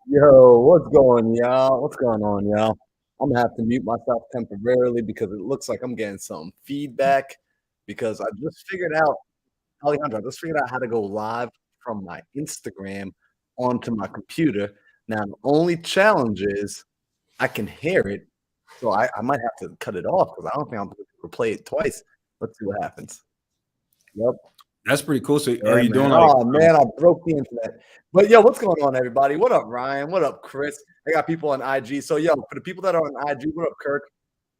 Yo, what's going, y'all? What's going on, y'all? I'm gonna have to mute myself temporarily because it looks like I'm getting some feedback because I just figured out, Alejandro, I just figured out how to go live from my Instagram onto my computer. Now, the only challenge is I can hear it, so I might have to cut it off because I don't think I'm gonna be able to play it twice. Let's see what happens. Yep. That's pretty cool. So are Yeah, you man. doing like Oh man, I broke the internet. But yo, what's going on, everybody? What up, Ryan? What up, Chris? I got people on IG. So yo, for the people that are on IG, what up, Kirk?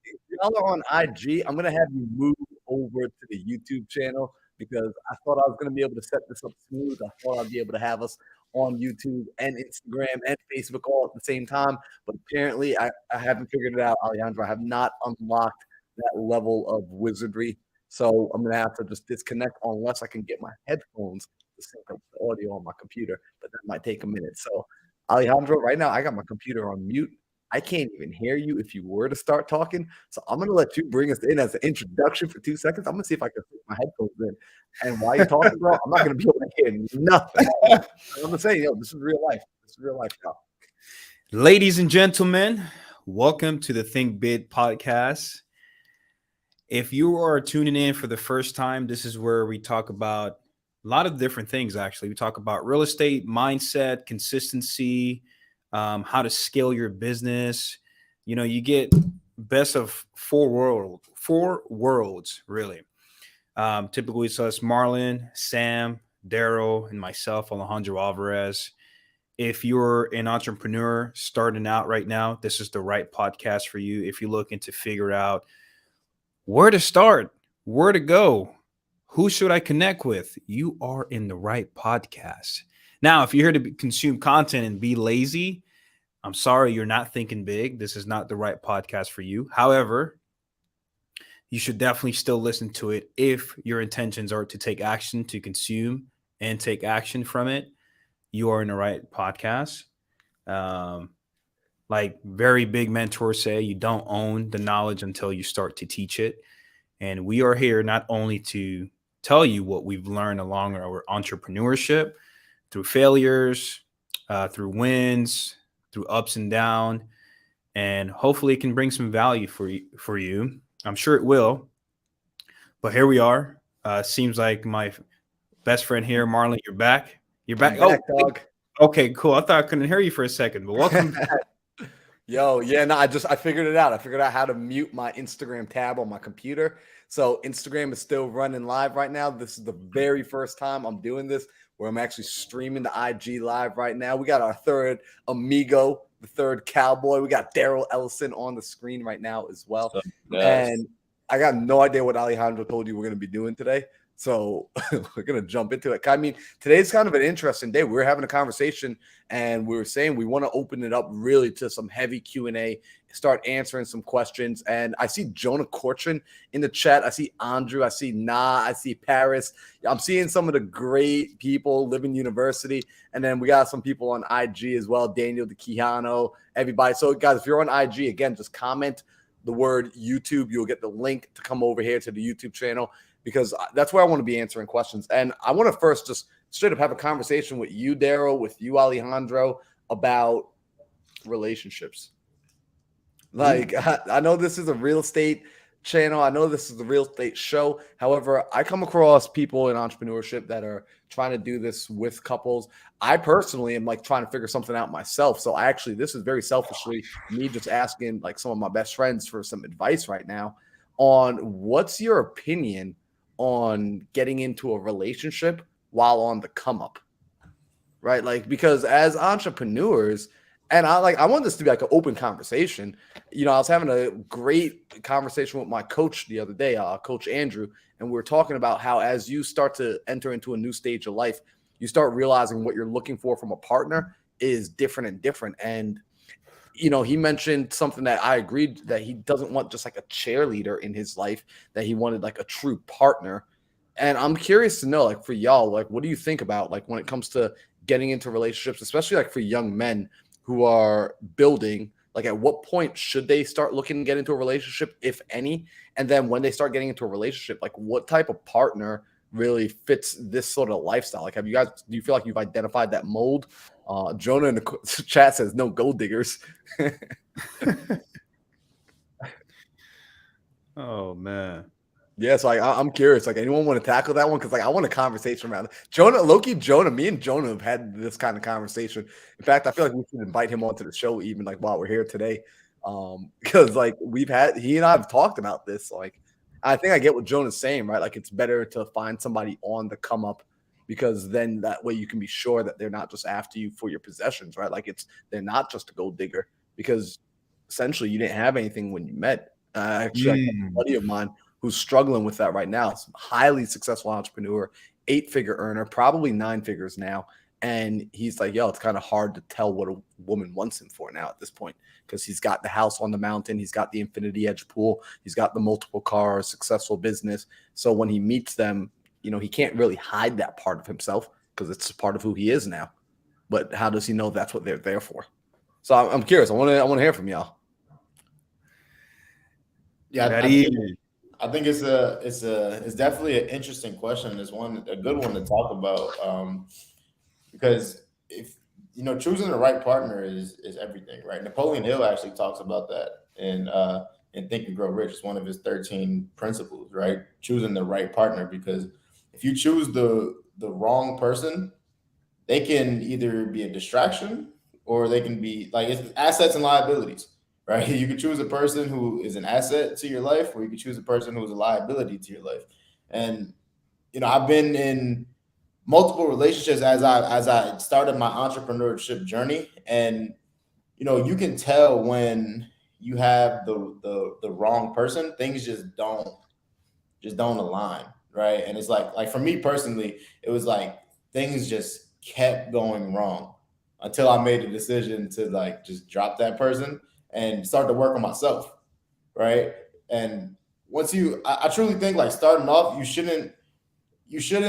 If y'all are on IG, I'm gonna have you move over to the YouTube channel because I thought I was gonna be able to set this up smooth. I thought I'd be able to have us on YouTube and Instagram and Facebook all at the same time. But apparently I haven't figured it out, Alejandro. I have not unlocked that level of wizardry. So I'm gonna have to just disconnect unless I can get my headphones to sync up the audio on my computer, but that might take a minute. So Alejandro, right now I got my computer on mute. I can't even hear you if you were to start talking. So I'm gonna let you bring us in as an introduction for 2 seconds. I'm gonna see if I can put my headphones in. And while you're talking, bro, I'm not gonna be able to hear nothing. I'm gonna say, yo, this is real life. This is real life, y'all. ladies and gentlemen, welcome to the Think Big podcast. If you are tuning in for the first time, this is where we talk about a lot of different things. Actually, we talk about real estate, mindset, consistency, how to scale your business. You get best of four worlds, really. Typically, it's us, Marlon, Sam, Daryl, and myself, Alejandro Alvarez. If you're an entrepreneur starting out right now, this is the right podcast for you. If you're looking to figure out where to start, where to go, who should I connect with, you are in the right podcast. Now, if you're here to consume content and be lazy, I'm sorry, you're not thinking big. This is not the right podcast for you. However, you should definitely still listen to it if your intentions are to take action, to consume and take action from it. You are in the right podcast. Um, like very big mentors say, you don't own the knowledge until you start to teach it. And we are here not only to tell you what we've learned along our entrepreneurship through failures, through wins, through ups and downs, and hopefully it can bring some value for you. I'm sure it will. But here we are. Seems like my best friend here, Marlon, you're back. You're I'm back. Oh, back, dog. okay, cool. I thought I couldn't hear you for a second, but welcome back. Yo, yeah, no, I figured it out. I figured out how to mute my Instagram tab on my computer. So Instagram is still running live right now. This is the very first time I'm doing this where I'm actually streaming the IG live right now. We got our third amigo, the third cowboy. We got Daryl Ellison on the screen right now as well. So, guys, And I got no idea what Alejandro told you we're going to be doing today. So we're going to jump into it. I mean, today's kind of an interesting day. We were having a conversation and we were saying we want to open it up really to some heavy Q&A, start answering some questions. And I see Jonah Cortrin in the chat. I see Andrew. I see Na. I see Paris. I'm seeing some of the great people, Living University. And then we got some people on IG as well, Daniel DeQuijano, everybody. So guys, if you're on IG, again, just comment the word YouTube. You'll get the link to come over here to the YouTube channel because that's where I want to be answering questions. And I want to first just straight up have a conversation with you, Daryl, with you, Alejandro, about relationships. Like, I know this is a real estate channel. I know this is a real estate show. However, I come across people in entrepreneurship that are trying to do this with couples. I personally am like trying to figure something out myself. So I actually, this is very selfishly me just asking like some of my best friends for some advice right now on what's your opinion on getting into a relationship while on the come up, right? Like, because as entrepreneurs, and I want this to be like an open conversation. I was having a great conversation with my coach the other day, Coach Andrew, and we were talking about how as you start to enter into a new stage of life, you start realizing what you're looking for from a partner is different and different. And he mentioned something that I agreed that he doesn't want just like a cheerleader in his life, that he wanted like a true partner. And I'm curious to know, like for y'all, like what do you think about like when it comes to getting into relationships, especially like for young men who are building, like at what point should they start looking to get into a relationship, if any? And then when they start getting into a relationship, like what type of partner really fits this sort of lifestyle? Like do you feel like you've identified that mold Jonah in the chat says no gold diggers. Oh man. Yeah, so I'm curious. Like, anyone want to tackle that one? Because like I want a conversation around it. Jonah, Loki, Jonah. Me and Jonah have had this kind of conversation. In fact, I feel like we should invite him onto the show, even like while we're here today, because like he and I have talked about this. Like, I think I get what Jonah's saying, right? Like, it's better to find somebody on the come up because then that way you can be sure that they're not just after you for your possessions, right? Like, they're not just a gold digger because essentially you didn't have anything when you met. Actually, like a buddy of mine who's struggling with that right now. Some highly successful entrepreneur, 8-figure earner, probably 9 figures now. And he's like, yo, it's kind of hard to tell what a woman wants him for now at this point because he's got the house on the mountain. He's got the infinity edge pool. He's got the multiple cars, successful business. So when he meets them, he can't really hide that part of himself because it's part of who he is now. But how does he know that's what they're there for? So I'm curious. I want to hear from y'all. Yeah, I think it's definitely an interesting question. It's a good one to talk about because if choosing the right partner is everything, right? Napoleon Hill actually talks about that in Think and Grow Rich. It's one of his 13 principles, right? Choosing the right partner, because if you choose the wrong person, they can either be a distraction or they can be like it's assets and liabilities. Right? You could choose a person who is an asset to your life, or you could choose a person who is a liability to your life. And I've been in multiple relationships as I started my entrepreneurship journey, and you can tell when you have the wrong person, things just don't align, right? And it's like for me personally, it was like things just kept going wrong until I made a decision to like just drop that person and start to work on myself, right? And once I truly think like starting off, you shouldn't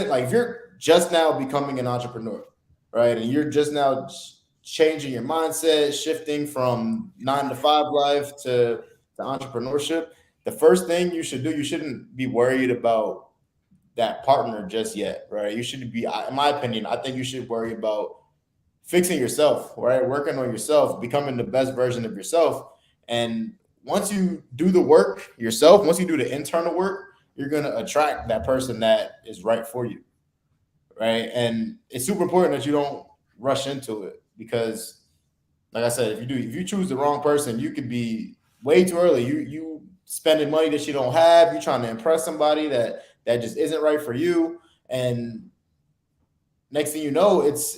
like if you're just now becoming an entrepreneur, right? And you're just now changing your mindset, shifting from 9-to-5 life to entrepreneurship. The first thing you should do, you shouldn't be worried about that partner just yet, right? You should be, in my opinion, I think you should worry about fixing yourself, right? Working on yourself, becoming the best version of yourself. And once you do the work yourself, once you do the internal work, you're going to attract that person that is right for you, right? And it's super important that you don't rush into it because, like I said, if you choose the wrong person, you could be way too early. You spending money that you don't have. You're trying to impress somebody that just isn't right for you. And next thing you know, it's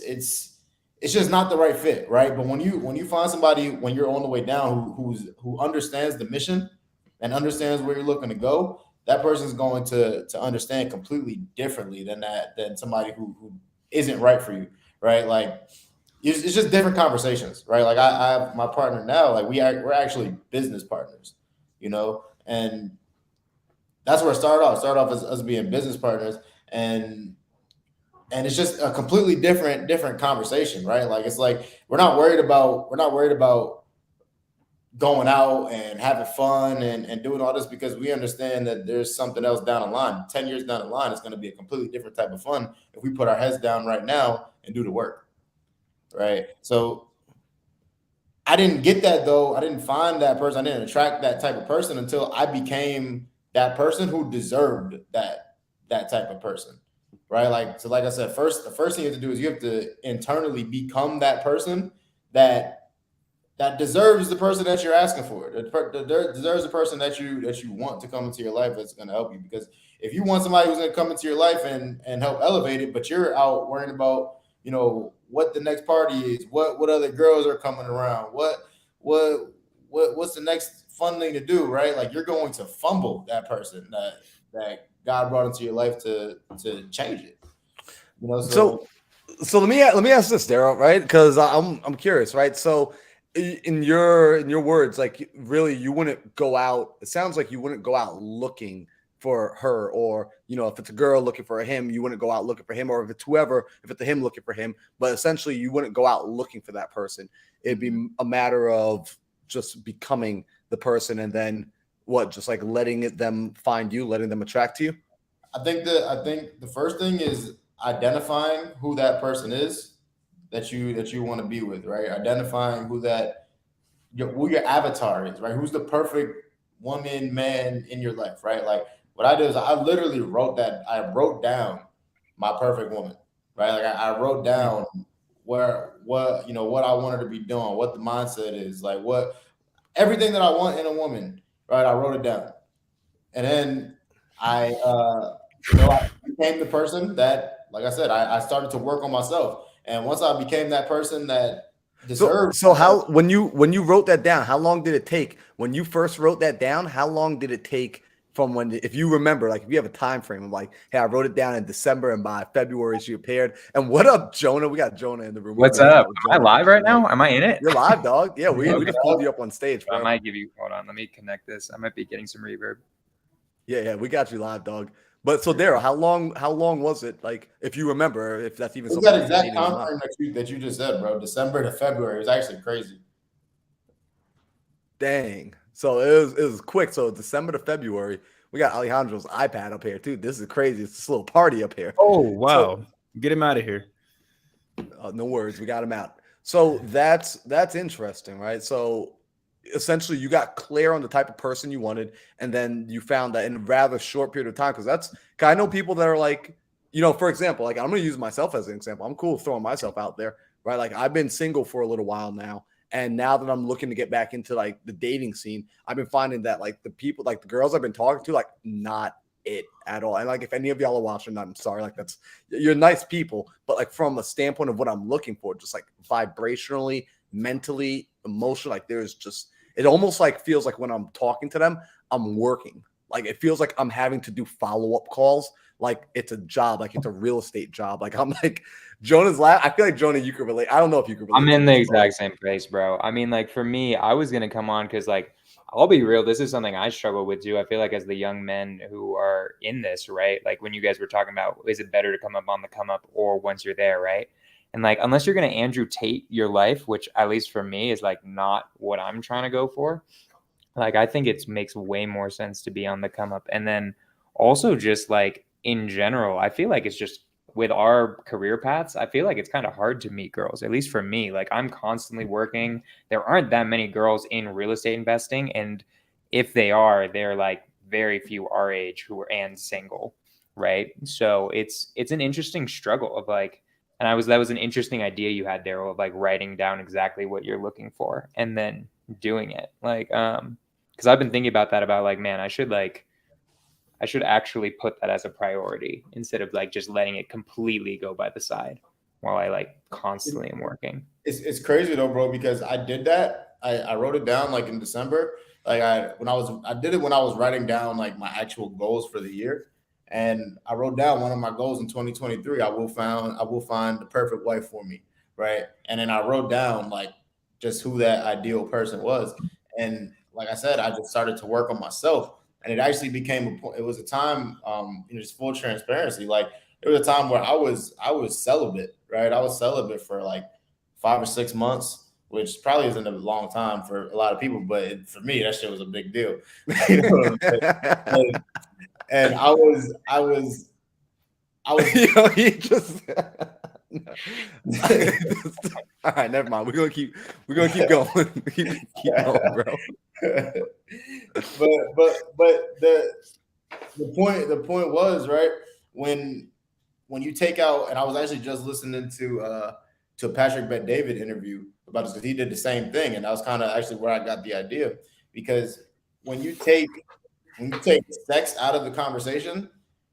just not the right fit, right? But when you find somebody when you're on the way down who understands the mission and understands where you're looking to go, that person's going to understand completely differently than somebody who isn't right for you, right? Like it's just different conversations, right? Like I have my partner now, like we're actually business partners, and that's where it started off. It started off as us being business partners, and it's just a completely different conversation, right? Like it's like we're not worried about going out and having fun and doing all this because we understand that there's something else down the line. 10 years down the line, it's going to be a completely different type of fun if we put our heads down right now and do the work, right? So I didn't get that though. I didn't find that person. I didn't attract that type of person until I became that person who deserved that type of person. Right. Like I said, the first thing you have to do is you have to internally become that person that deserves the person that you're asking for. That deserves the person that you want to come into your life that's going to help you. Because if you want somebody who's going to come into your life and help elevate it, but you're out worrying about, what the next party is, what other girls are coming around, what's the next fun thing to do, right? Like you're going to fumble that person that God brought into your life to change it. So let me ask this, Daryl, right? Because I'm curious, right? So in your words, like really you wouldn't go out. It sounds like you wouldn't go out looking for her, or if it's a girl looking for him, you wouldn't go out looking for him, or if it's a him looking for him. But essentially, you wouldn't go out looking for that person. It'd be a matter of just becoming the person, and then just like letting them find you, letting them attract you. I think the first thing is identifying who that person is, that you want to be with, right? Identifying who your avatar is, right? Who's the perfect woman, man in your life, right? Like what I did is I literally wrote down my perfect woman, right? Like I wrote down what I wanted to be doing, what the mindset is, like what everything that I want in a woman, right? I wrote it down. And then I became the person that, like I said, I started to work on myself. And once I became that person that deserved, So how when you wrote that down, how long did it take when you first wrote that down? How long did it take from when, if you remember, like if you have a time frame of like, hey, I wrote it down in December and by February she appeared. And what up, Jonah? We got Jonah in the room. What's We up? with Am I Jonah. live right now? Am I in it? You're live, dog. Yeah, we Okay. just pulled you up on stage, I bro. might give you. Hold on. Let me connect this. I might be getting some reverb. Yeah, we got you live, dog. But so Daryl, how long was it? Like, if you remember, if that's even it's something that exact dating or time not. frame that you just said, bro. December to February. It was actually crazy. Dang. So it was quick. So December to February, we got Alejandro's iPad up here too. This is crazy. It's this little party up here. Oh wow! Get him out of here. No worries, we got him out. So that's interesting, right? So essentially, you got clear on the type of person you wanted, and then you found that in a rather short period of time. Because I know people that are like, for example, like I'm going to use myself as an example. I'm cool throwing myself out there, right? Like I've been single for a little while now. And now that I'm looking to get back into like the dating scene, I've been finding that like the people, like the girls I've been talking to, like not it at all. And like if any of y'all are watching, I'm sorry, like you're nice people, but like from a standpoint of what I'm looking for, just like vibrationally, mentally, emotionally, like it almost like feels like when I'm talking to them, I'm working. Like it feels like I'm having to do follow-up calls, like it's a job, like it's a real estate job. Like I'm like Jonah's laugh. I feel like Jonah, you could relate. I don't know if you could relate. I'm in the exact same place, bro. I mean, like for me, I was gonna come on because, like, I'll be real. This is something I struggle with too. I feel like as the young men who are in this, right? Like when you guys were talking about, is it better to come up on the come up or once you're there, right? And like, unless you're gonna Andrew Tate your life, which at least for me is like not what I'm trying to go for. Like I think it makes way more sense to be on the come up, and then also just like in general, I feel like it's just with our career paths, I feel like it's kind of hard to meet girls, at least for me. Like I'm constantly working. There aren't that many girls in real estate investing. And if they are, they're like very few our age who are and single. Right. So it's an interesting struggle of like, and that was an interesting idea you had, Daryl, of like writing down exactly what you're looking for and then doing it. Like, because I've been thinking about that about like, man, I should actually put that as a priority instead of like just letting it completely go by the side while I like constantly am working. It's crazy though, bro, because I did that. I wrote it down like in December. Like I did it when I was writing down like my actual goals for the year. And I wrote down one of my goals in 2023. I will find the perfect wife for me. Right. And then I wrote down like just who that ideal person was. And like I said, I just started to work on myself. And it actually became it was a time, just full transparency. Like it was a time where I was celibate, right? I was celibate for like 5 or 6 months, which probably isn't a long time for a lot of people, but for me, that shit was a big deal. You know what I'm saying? And I was he just all right, never mind. We're gonna keep going. keep going, bro. but the point was, right, when you take out, and I was actually just listening to a Patrick Bet-David interview about this because he did the same thing, and that was kind of actually where I got the idea, because when you take sex out of the conversation,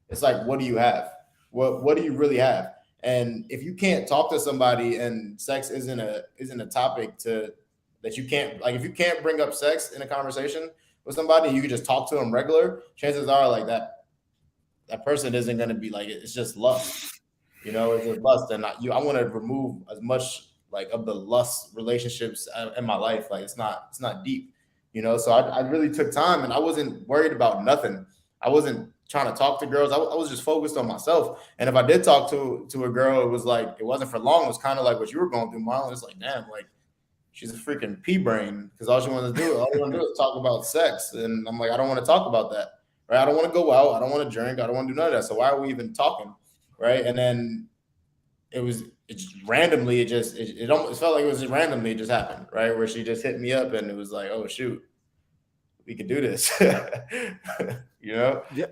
it's like, what do you have? What do you really have? And if you can't talk to somebody and sex isn't a topic that you can't, like, if you can't bring up sex in a conversation with somebody, you can just talk to them regular, chances are like that person isn't going to be like, it's just lust, it's just lust. And I want to remove as much like of the lust relationships in my life. Like it's not deep, so I really took time, and I wasn't worried about nothing. I wasn't trying to talk to girls. I was just focused on myself. And if I did talk to a girl, it was like, it wasn't for long. It was kind of like what you were going through, Marlon. It's like, damn, like she's a freaking pea brain, because all she wants to do is talk about sex. And I'm like, I don't want to talk about that, right? I don't want to go out. I don't want to drink. I don't want to do none of that. So why are we even talking, right? And then it was randomly, it almost felt like it was just randomly it just happened, right? Where she just hit me up and it was like, oh shoot, we could do this. You know? Yeah.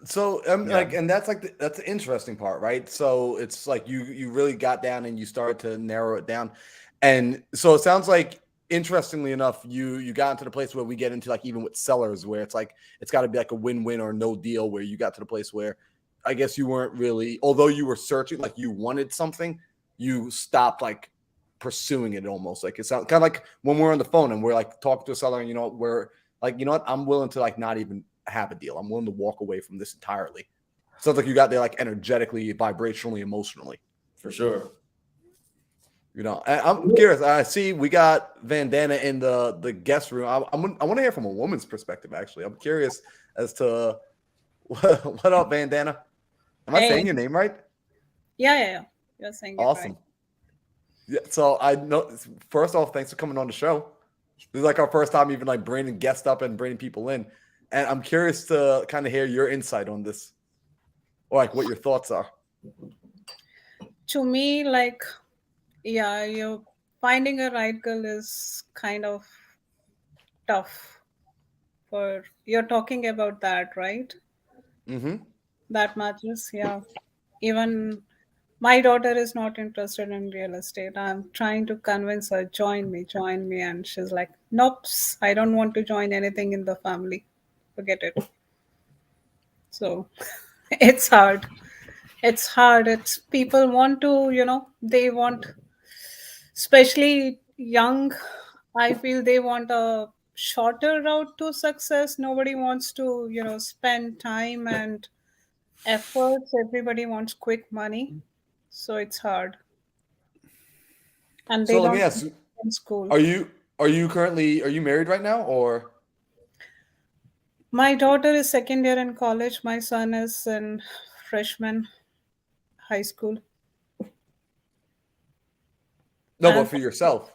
So like, and that's like that's the interesting part, right? So it's like you really got down and you started to narrow it down, and so it sounds like, interestingly enough, you got into the place where we get into, like, even with sellers, where it's like it's got to be like a win-win or no deal, where you got to the place where I guess you weren't really, although you were searching, like you wanted something, you stopped like pursuing it almost. Like it's kind of like when we're on the phone and we're like talking to a seller, and we're like, you know what, I'm willing to like not even have a deal. I'm willing to walk away from this entirely. Sounds like you got there like energetically, vibrationally, emotionally. For sure. And I'm curious. I see we got Vandana in the guest room. I want to hear from a woman's perspective. Actually, I'm curious as to what up, Vandana. Am I saying your name right? Yeah. You're saying it Awesome. right. Yeah. So I know. First off, thanks for coming on the show. This is like our first time even like bringing guests up and bringing people in, and I'm curious to kind of hear your insight on this, or like what your thoughts are. To me, like, yeah, you finding a right girl is kind of tough. You're talking about that, right? Mm-hmm. That matters, yeah. Even my daughter is not interested in real estate. I'm trying to convince her, join me, and she's like, nope, I don't want to join anything in the family. Forget it. So it's hard. It's people want to, they want, especially young, I feel they want a shorter route to success. Nobody wants to, spend time and efforts. Everybody wants quick money. So it's hard. And they So let me don't ask: in school. Are you married right now, or? My daughter is second year in college. My son is in freshman high school. No, And but for yourself.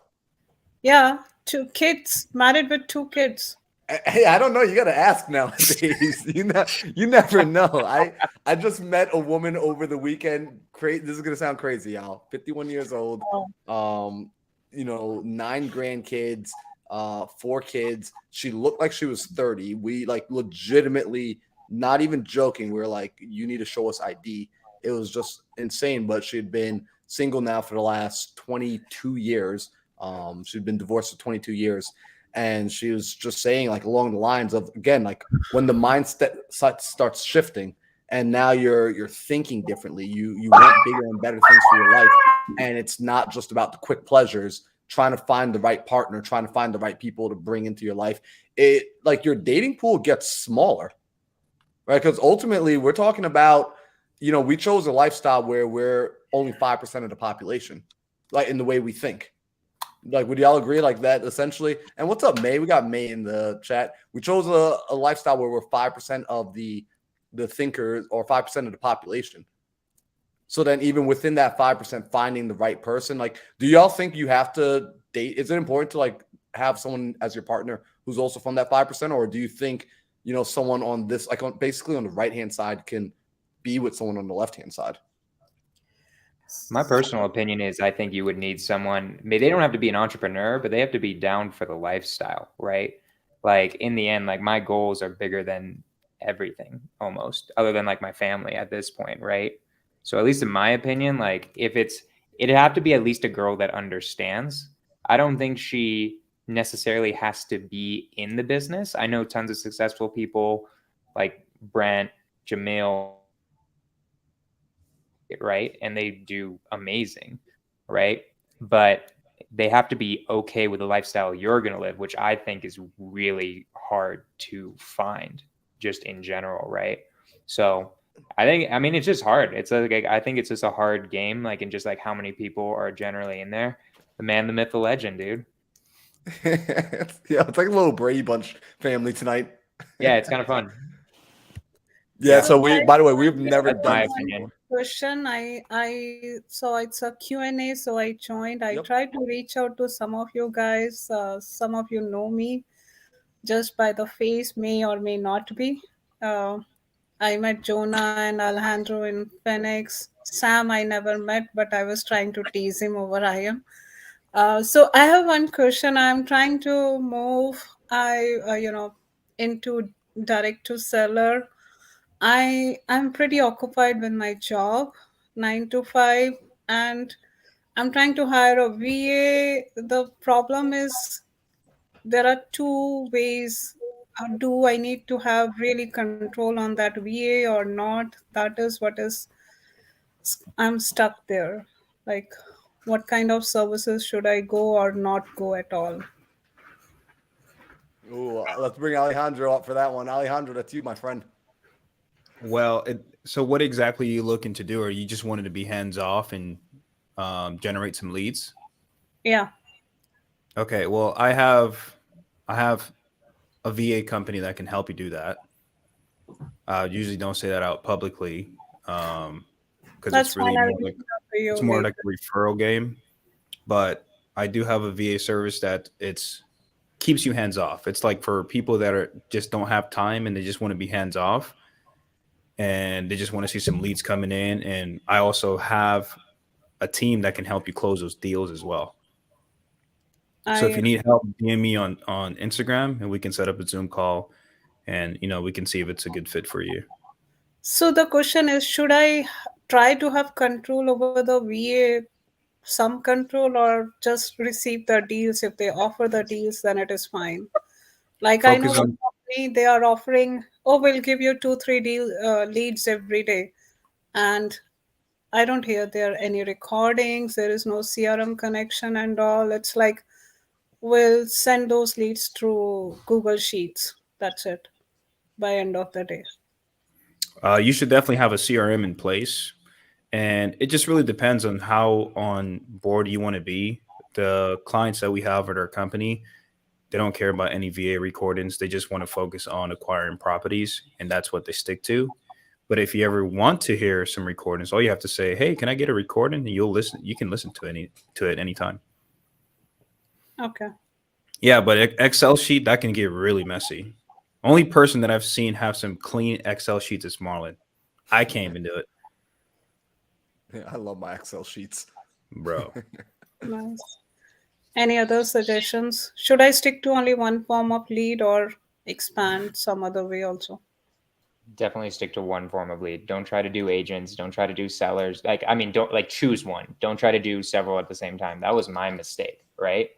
yeah, 2 kids, married with 2 kids. Hey, I don't know. You got to ask nowadays. You never know. I just met a woman over the weekend. This is gonna sound crazy, y'all. 51 years old. 9 grandkids, 4 kids. She looked like she was 30. We like legitimately, not even joking. We were like, you need to show us ID. It was just insane. But she had been single now for the last 22 years. She'd been divorced for 22 years. And she was just saying, like, along the lines of, again, like when the mindset starts shifting and now you're thinking differently, you want bigger and better things for your life. And it's not just about the quick pleasures, trying to find the right partner, trying to find the right people to bring into your life. It like your dating pool gets smaller, right? Because ultimately we're talking about, we chose a lifestyle where we're only 5% of the population, like in the way we think. Like, would y'all agree like that essentially? And what's up, May? We got May in the chat. We chose a lifestyle where we're 5% of the thinkers, or 5% of the population. So then even within that 5%, finding the right person, like, do y'all think you have to date? Is it important to like have someone as your partner who's also from that 5%? Or do you think, someone on this, like basically on the right-hand side can be with someone on the left-hand side? My personal opinion is I think you would need someone, maybe they don't have to be an entrepreneur, but they have to be down for the lifestyle, right? Like in the end, like my goals are bigger than everything almost, other than like my family at this point, right? So at least in my opinion, like it'd have to be at least a girl that understands. I don't think she necessarily has to be in the business. I know tons of successful people like Brent, Jamil, right? And they do amazing, right? But they have to be okay with the lifestyle you're going to live, which I think is really hard to find just in general, right? So I mean, it's just hard. It's like, I think it's just a hard game, like, and just like how many people are generally in there. The man, the myth, the legend, dude. Yeah, it's like a little Brady Bunch family tonight. Yeah, it's kind of fun. Yeah, so by the way, we've never That's done my this opinion. before. Question. I so it's a Q&A, so I joined. I Yep. tried to reach out to some of you guys. Some of you know me just by the face, may or may not be. I met Jonah and Alejandro in Phoenix. Sam, I never met, but I was trying to tease him over IM. So I have one question. I'm trying to move, into direct to seller. I'm pretty occupied with my job, 9 to 5, and I'm trying to hire a VA. The problem is there are two ways. Do I need to have really control on that VA or not? That is what is I'm stuck there. Like, what kind of services should I go or not go at all? Ooh, let's bring Alejandro up for that one. Alejandro, that's you, my friend. Well, so what exactly are you looking to do? Or you just wanted to be hands off and generate some leads? Yeah. Okay. Well, I have a VA company that can help you do that. Usually don't say that out publicly because That's it's fine. really I'll more reach like out to you it's more later. like a referral game. But I do have a VA service that it's keeps you hands off. It's like for people that are just don't have time and they just want to be hands off and they just want to see some leads coming in. And I also have a team that can help you close those deals as well. So if I you need help, DM me on Instagram and we can set up a Zoom call and we can see if it's a good fit for you. So the question is, should I try to have control over the VA, some control, or just receive the deals? If they offer the deals, then it is fine. Like, I know Focus one on company, they are offering, oh, we'll give you 2 3 leads every day, and I don't hear there any recordings. There is no CRM connection and all. It's like we'll send those leads through Google Sheets. That's it. By end of the day. you should definitely have a CRM in place. And it just really depends on how on board you want to be. The clients that we have at our company, they don't care about any VA recordings. They just want to focus on acquiring properties, and that's what they stick to. But if you ever want to hear some recordings, all you have to say, "Hey, can I get a recording?" And you'll listen. You can listen to it anytime. Okay. Yeah, but Excel sheet that can get really messy. Only person that I've seen have some clean Excel sheets is Marlon. I can't even do it, Yeah, I love my Excel sheets. bro. Nice. Any other suggestions? Should I stick to only one form of lead or expand some other way also? Definitely stick to one form of lead. Don't try to do agents. Don't try to do sellers. Like, I mean, don't like choose one. Don't try to do several at the same time. That was my mistake, right?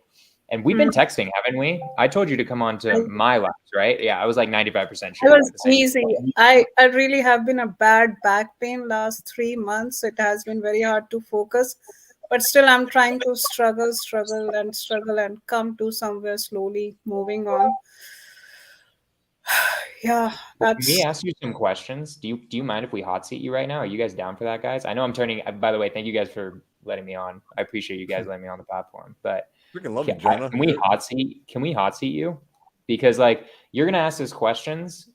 And we've been Mhm. texting, haven't we? I told you to come on to I, my lives, right? Yeah, I was like 95% I sure was at the same easy. time. I really have been a bad back pain last 3 months. It has been very hard to focus, but still I'm trying to struggle and come to somewhere slowly moving on. Yeah, Well, can we that's ask you some questions? Do you mind if we hot seat you right now? Are you guys down for that, guys? I know I'm turning. By the way, thank you guys for letting me on. I appreciate you guys letting me on the platform. But Freaking love you, can, Jonah. can we hot seat? Can we hot seat you? Because like you're gonna ask us questions,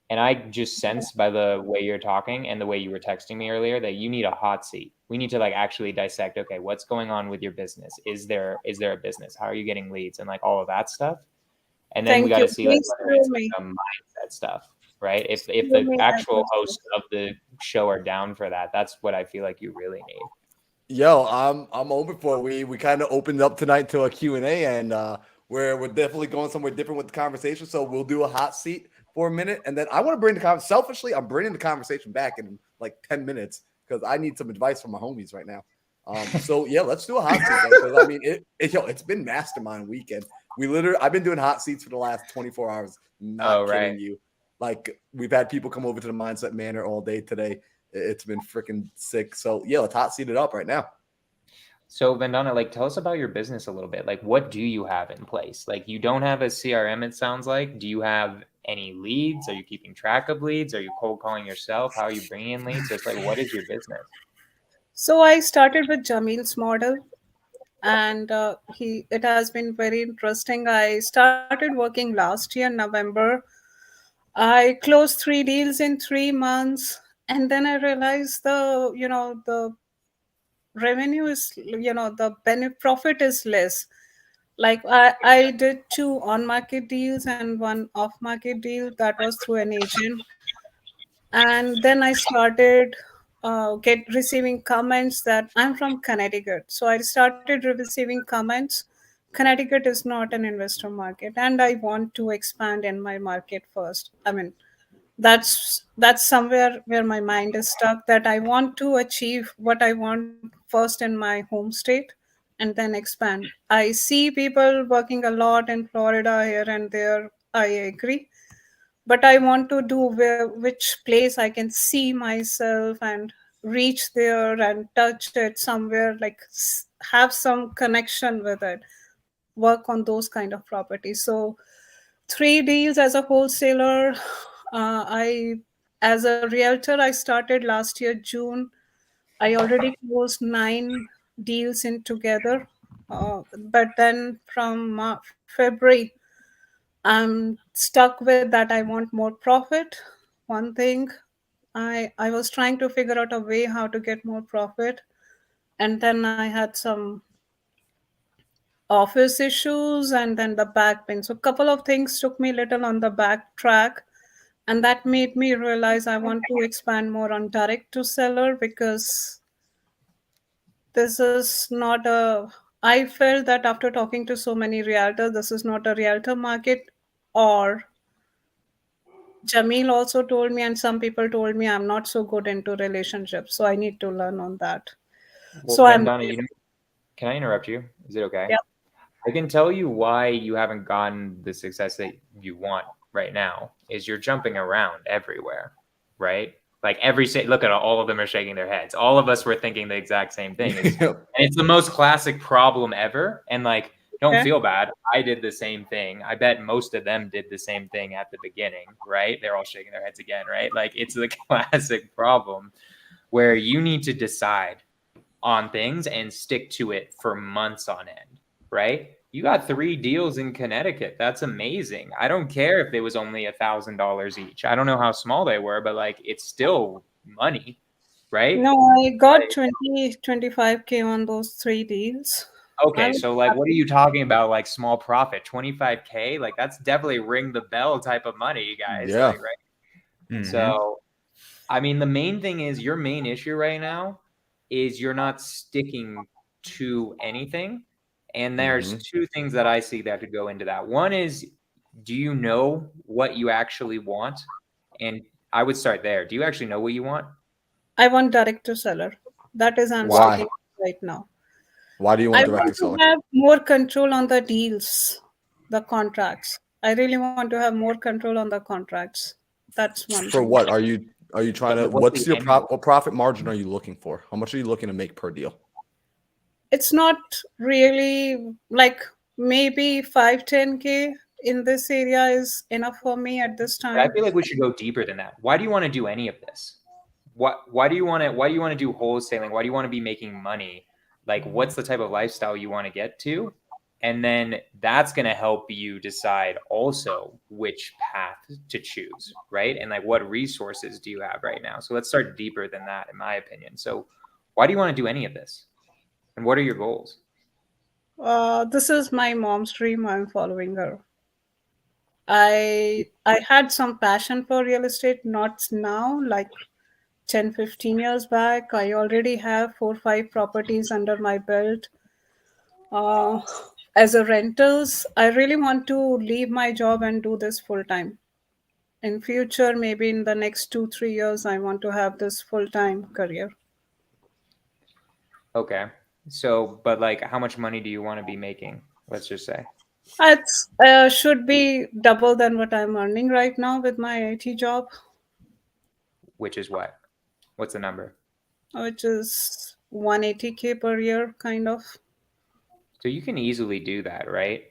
and I just sense by the way you're talking and the way you were texting me earlier that you need a hot seat. We need to like actually dissect. Okay, what's going on with your business? Is there a business? How are you getting leads and like all of that stuff? And then we thank got you. to see like Please whether tell it's me. like a mindset stuff, right? If Tell the me actual that. hosts of the show are down for that, that's what I feel like you really need. Yo, I'm open for it. We kind of opened up tonight to a Q&A, and we're definitely going somewhere different with the conversation. So we'll do a hot seat for a minute, and then I want to bring the conversation. Selfishly, I'm bringing the conversation back in like 10 minutes because I need some advice from my homies right now. So yeah, let's do a hot seat because I mean it's been mastermind weekend. I've been doing hot seats for the last 24 hours. Not Oh, kidding right. you. Like we've had people come over to the Mindset Manor all day today. It's been freaking sick. So yeah, let's hot seat it up right now. So Vandana, like tell us about your business a little bit. Like what do you have in place? Like you don't have a CRM, it sounds like. Do you have any leads? Are you keeping track of leads? Are you cold calling yourself? How are you bringing in leads? Just like what is your business? So I started with Jamil's model, and he it has been very interesting. I started working last year November. I closed 3 deals in 3 months, and then I realized the revenue is, the profit is less. Like, I did 2 on market deals and 1 off market deal that was through an agent. And then I started get receiving comments that I'm from Connecticut. So I started receiving comments. Connecticut is not an investor market, and I want to expand in my market first. I mean, that's somewhere where my mind is stuck, that I want to achieve what I want first in my home state and then expand. I see people working a lot in Florida here and there. I agree, but I want to do which place I can see myself and reach there and touch it somewhere, like have some connection with it, work on those kind of properties. So 3 deals as a wholesaler. I As a realtor, I started last year June. I already closed 9 deals in together. But then from February, I'm stuck with that. I want more profit. One thing, I was trying to figure out a way how to get more profit, and then I had some office issues and then the back pain. So a couple of things took me a little on the back track, and that made me realize I want to expand more on direct to seller, because this is not a I felt that after talking to so many realtors, this is not a realtor market. Or Jamil also told me, and some people told me, I'm not so good into relationships, so I need to learn on that. Well, So I'm Vandana, can I interrupt you? Is it okay? yeah. I can tell you why you haven't gotten the success that you want right now is you're jumping around everywhere, right? Like look at all of them are shaking their heads. All of us were thinking the exact same thing. And it's the most classic problem ever. And like, don't Okay. feel bad. I did the same thing. I bet most of them did the same thing at the beginning, right? They're all shaking their heads again, right? Like it's the classic problem where you need to decide on things and stick to it for months on end, right? You got 3 deals in Connecticut. That's amazing. I don't care if it was only $1,000 each. I don't know how small they were, but like it's still money, right? No, I got Like, 25K on those 3 deals. I okay, was so like what are happy. you talking about? Like small profit, 25K? Like that's definitely ring the bell type of money, guys. Yeah. Like, right? Mhm. So I mean, the main thing is your main issue right now is you're not sticking to anything. And there's 2 things that I see that could go into that. One is, do you know what you actually want? And I would start there. Do you actually know what you want? I want direct to seller. That is I'm Why? sticking right now. Why do you I want direct to want to seller? have more control on the deals, the contracts. I really want to have more control on the contracts. That's one For thing. what are you trying to? What's What's the your end goal? what profit margin are you looking for? How much are you looking to make per deal? It's not really like, maybe 5-10K in this area is enough for me at this But I time. feel like we should go deeper than that. Why do you want to do any of this? Why do you want to do wholesaling? Why do you want to be making money? Like what's the type of lifestyle you want to get to? And then that's going to help you decide also which path to choose, right? And like what resources do you have right now? So let's start deeper than that, in my opinion. So why do you want to do any of this? And what are your goals? This is my mom's dream. I'm following her. I had some passion for real estate, not now, like 10-15 years back. I already have 4-5 properties under my belt. Uh, as a rentals, I really want to leave my job and do this full time. In future, maybe in the next 2-3 years, I want to have this full time career. Okay. So, but like how much money do you want to be making? Let's just say. It should be double than what I'm earning right now with my IT job, Which is what? What's the number? which is 180K per year, kind of. So you can easily do that, right?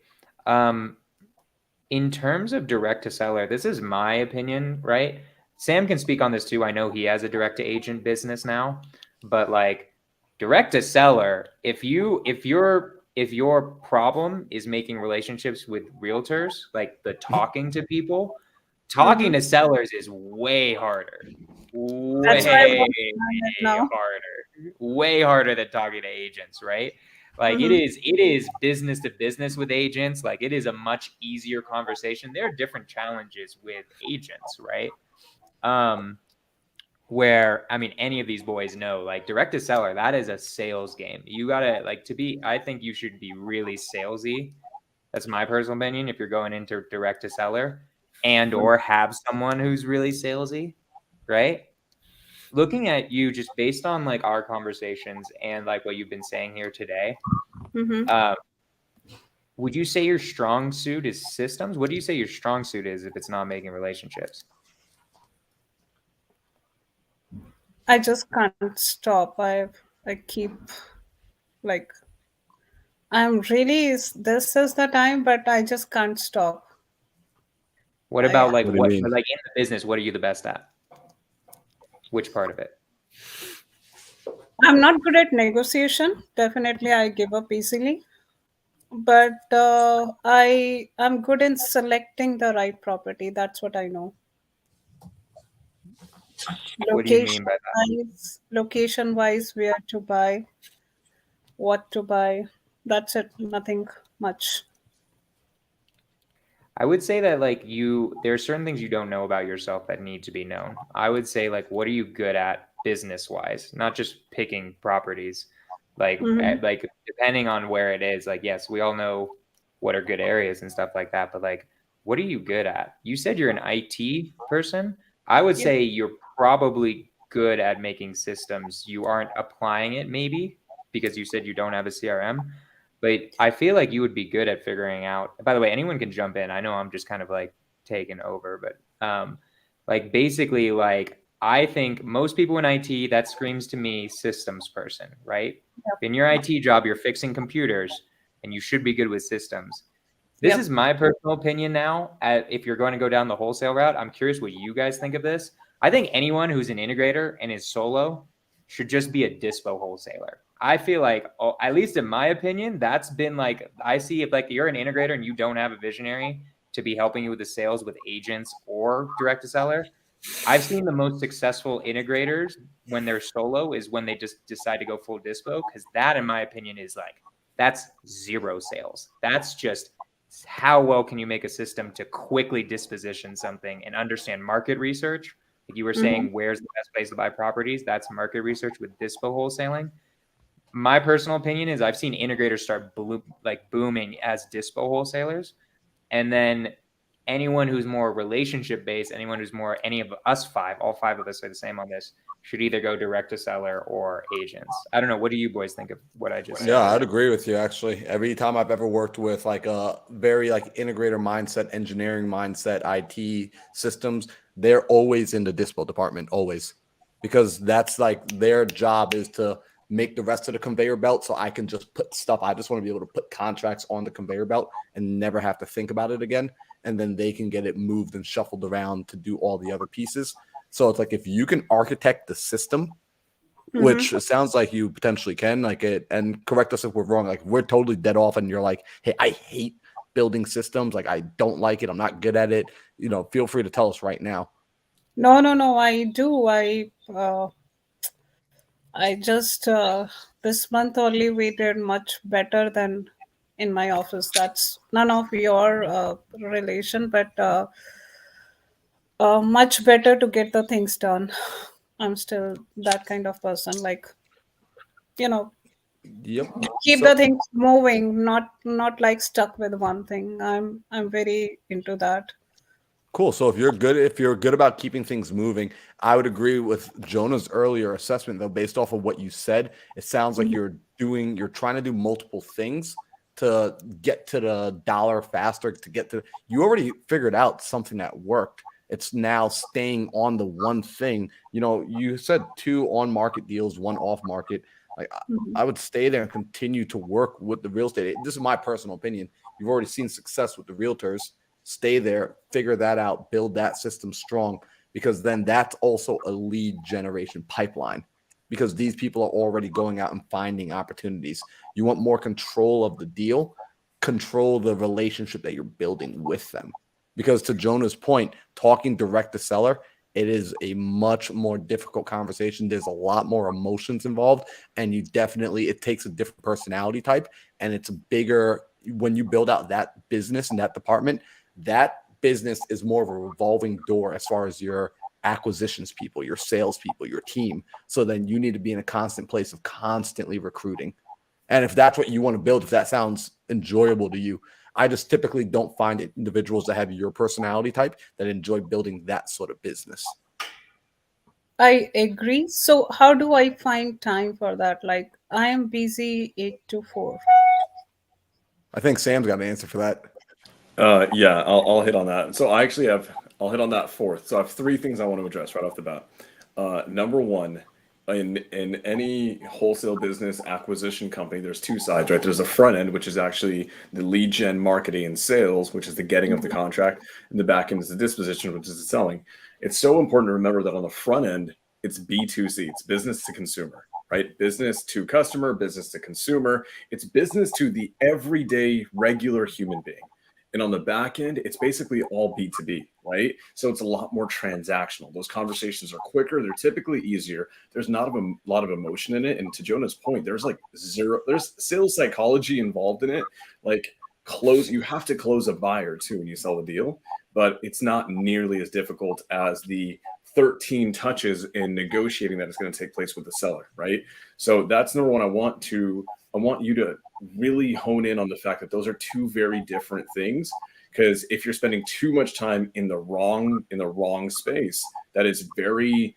In terms of direct to seller, this is my opinion, right? Sam can speak on this too. I know he has a direct to agent business now, but like direct to seller, if your problem is making relationships with realtors, like the talking to people, talking to sellers is way harder. That's why I Way want to learn it now. harder. Way harder than talking to agents, right? Like Mhm. it is business to business with agents. Like it is a much easier conversation. There are different challenges with agents, right? where, I mean, any of these boys know, like direct to seller, that is a sales game. You gotta like I think you should be really salesy. That's my personal opinion. If you're going into direct to seller and or have someone who's really salesy, right? Looking at you just based on like our conversations and like what you've been saying here today, would you say your strong suit is systems? What do you say your strong suit is if it's not making relationships? I just can't stop. I keep like I'm really this is the time, but I just can't stop. What about like What do you mean? like in the business, what are you the best at? Which part of it? I'm not good at negotiation. Definitely, I give up easily. But I'm good in selecting the right property. That's what I know. What do you mean by that? Location wise, where to buy, what to buy. That's it. Nothing much. I would say that like there are certain things you don't know about yourself that need to be known. I would say like, what are you good at business wise? Not just picking properties. Like like depending on where it is. Like yes, we all know what are good areas and stuff like that. But like, what are you good at? You said you're an IT person. I would say you're probably good at making systems. You aren't applying it maybe because you said you don't have a CRM. But I feel like you would be good at figuring out. By the way, anyone can jump in. I know I'm just kind of like taking over, but like basically, like I think most people in IT, that screams to me systems person, right? Yep. In your IT job, you're fixing computers, and you should be good with systems. This Yep. is my personal opinion now. If you're going to go down the wholesale route, I'm curious what you guys think of this. I think anyone who's an integrator and is solo should just be a dispo wholesaler. I feel like, at least in my opinion, that's been like, I see if like you're an integrator and you don't have a visionary to be helping you with the sales with agents or direct to seller. I've seen the most successful integrators when they're solo is when they just decide to go full dispo, because that, in my opinion, is like, that's zero sales. That's just how well can you make a system to quickly disposition something and understand market research. Like you were saying, where's the best place to buy properties? That's market research with dispo wholesaling. My personal opinion is I've seen integrators start booming as dispo wholesalers. And then anyone who's more relationship based, anyone who's more any of us five, all five of us are the same on this, should either go direct to seller or agents. I don't know. What do you boys think of what I just said? Yeah, I'd agree with you actually. Every time I've ever worked with like a very like integrator mindset, engineering mindset, IT systems, they're always in the dispo department, always. Because that's like their job is to make the rest of the conveyor belt so I can just put stuff. I just want to be able to put contracts on the conveyor belt and never have to think about it again. And then they can get it moved and shuffled around to do all the other pieces. So it's like if you can architect the system, which it sounds like you potentially can, like it, and correct us if we're wrong. Like we're totally dead off, and you're like, hey, I hate building systems. Like I don't like it. I'm not good at it. You know, feel free to tell us right now. No, I do. I just this month only we did much better than in my office. That's none of your relation, but much better to get the things done. I'm still that kind of person, like, Yep. keep the things moving, not like stuck with one thing. I'm very into that. Cool. So if you're good about keeping things moving, I would agree with Jonah's earlier assessment, though, based off of what you said. It sounds like you're trying to do multiple things to get to the dollar faster, you already figured out something that worked. It's now staying on the one thing. You know, you said 2 on-market deals, 1 off-market. Like I would stay there and continue to work with the real estate. This is my personal opinion. You've already seen success with the realtors. Stay there, figure that out, build that system strong, because then that's also a lead generation pipeline, because these people are already going out and finding opportunities. You want more control of the deal, control the relationship that you're building with them. Because to Jonah's point, talking direct to seller, it is a much more difficult conversation. There's a lot more emotions involved, and it takes a different personality type, and it's bigger when you build out that business and that department. That business is more of a revolving door as far as your acquisitions people, your sales people, your team. So then you need to be in a constant place of constantly recruiting. And if that's what you want to build, if that sounds enjoyable to you, I just typically don't find individuals that have your personality type that enjoy building that sort of business. I agree. So how do I find time for that? Like I am busy 8 to 4. I think Sam's got an answer for that. Yeah, I'll hit on that. So I'll hit on that fourth. So I have three things I want to address right off the bat. Number one, in any wholesale business acquisition company, there's two sides, right? There's a front end, which is actually the lead gen marketing and sales, which is the getting of the contract, and the back end is the disposition, which is the selling. It's so important to remember that on the front end, it's B2C, it's business to consumer, right? Business to customer, business to consumer. It's business to the everyday regular human being. And on the back end, it's basically all B2B, right? So it's a lot more transactional. Those conversations are quicker. They're typically easier. There's not a lot of emotion in it. And to Jonah's point, there's sales psychology involved in it. Like you have to close a buyer too when you sell the deal, but it's not nearly as difficult as the 13 touches in negotiating that is going to take place with the seller, right? So that's number one. I want you to really hone in on the fact that those are two very different things, because if you're spending too much time in the wrong space, that is very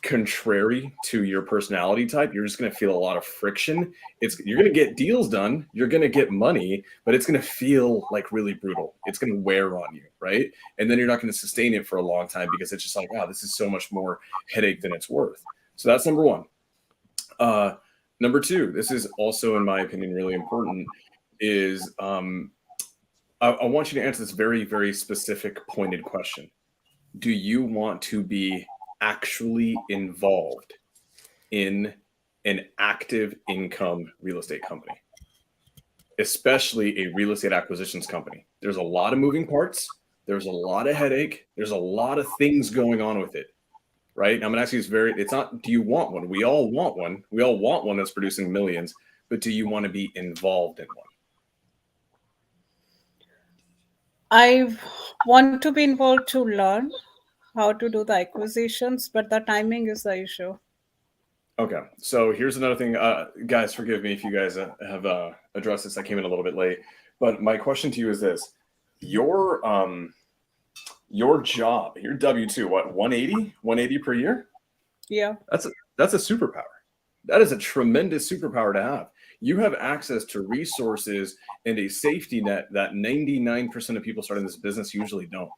contrary to your personality type. You're just going to feel a lot of friction. You're going to get deals done, you're going to get money, but it's going to feel like really brutal. It's going to wear on you, right? And then you're not going to sustain it for a long time because it's just like, wow, this is so much more headache than it's worth. So that's number one. Number two, this is also, in my opinion, really important, is I want you to answer this very, very specific, pointed question. Do you want to be actually involved in an active income real estate company, especially a real estate acquisitions company? There's a lot of moving parts. There's a lot of headache. There's a lot of things going on with it. Right? I'm going to ask you it's not, do you want one? We all want one. We all want one that's producing millions, but do you want to be involved in one? I want to be involved to learn how to do the acquisitions, but the timing is the issue. Okay. So here's another thing. Guys, forgive me if you guys have addressed this. I came in a little bit late, but my question to you is this. Your job, your W-2, what, 180 per year? Yeah. That's a superpower. That is a tremendous superpower to have. You have access to resources and a safety net that 99% of people starting this business usually don't.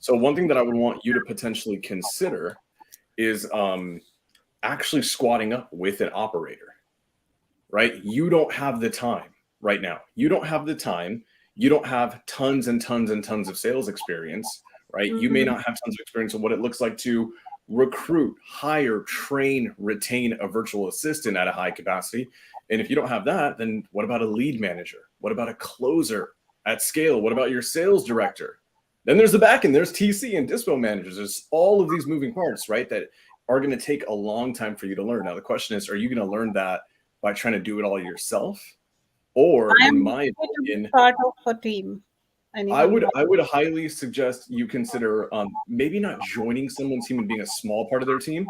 So one thing that I would want you to potentially consider is actually squatting up with an operator, right? You don't have the time right now. You don't have the time. You don't have tons and tons and tons of sales experience, right? Mm-hmm. You may not have tons of experience on what it looks like to recruit, hire, train, retain a virtual assistant at a high capacity. And if you don't have that, then what about a lead manager? What about a closer at scale? What about your sales director? Then there's the back end, there's TC and dispo managers. There's all of these moving parts, right, that are going to take a long time for you to learn. Now, the question is, are you going to learn that by trying to do it all yourself? Or, in my opinion, part of a team. I would highly suggest you consider maybe not joining someone's team and being a small part of their team,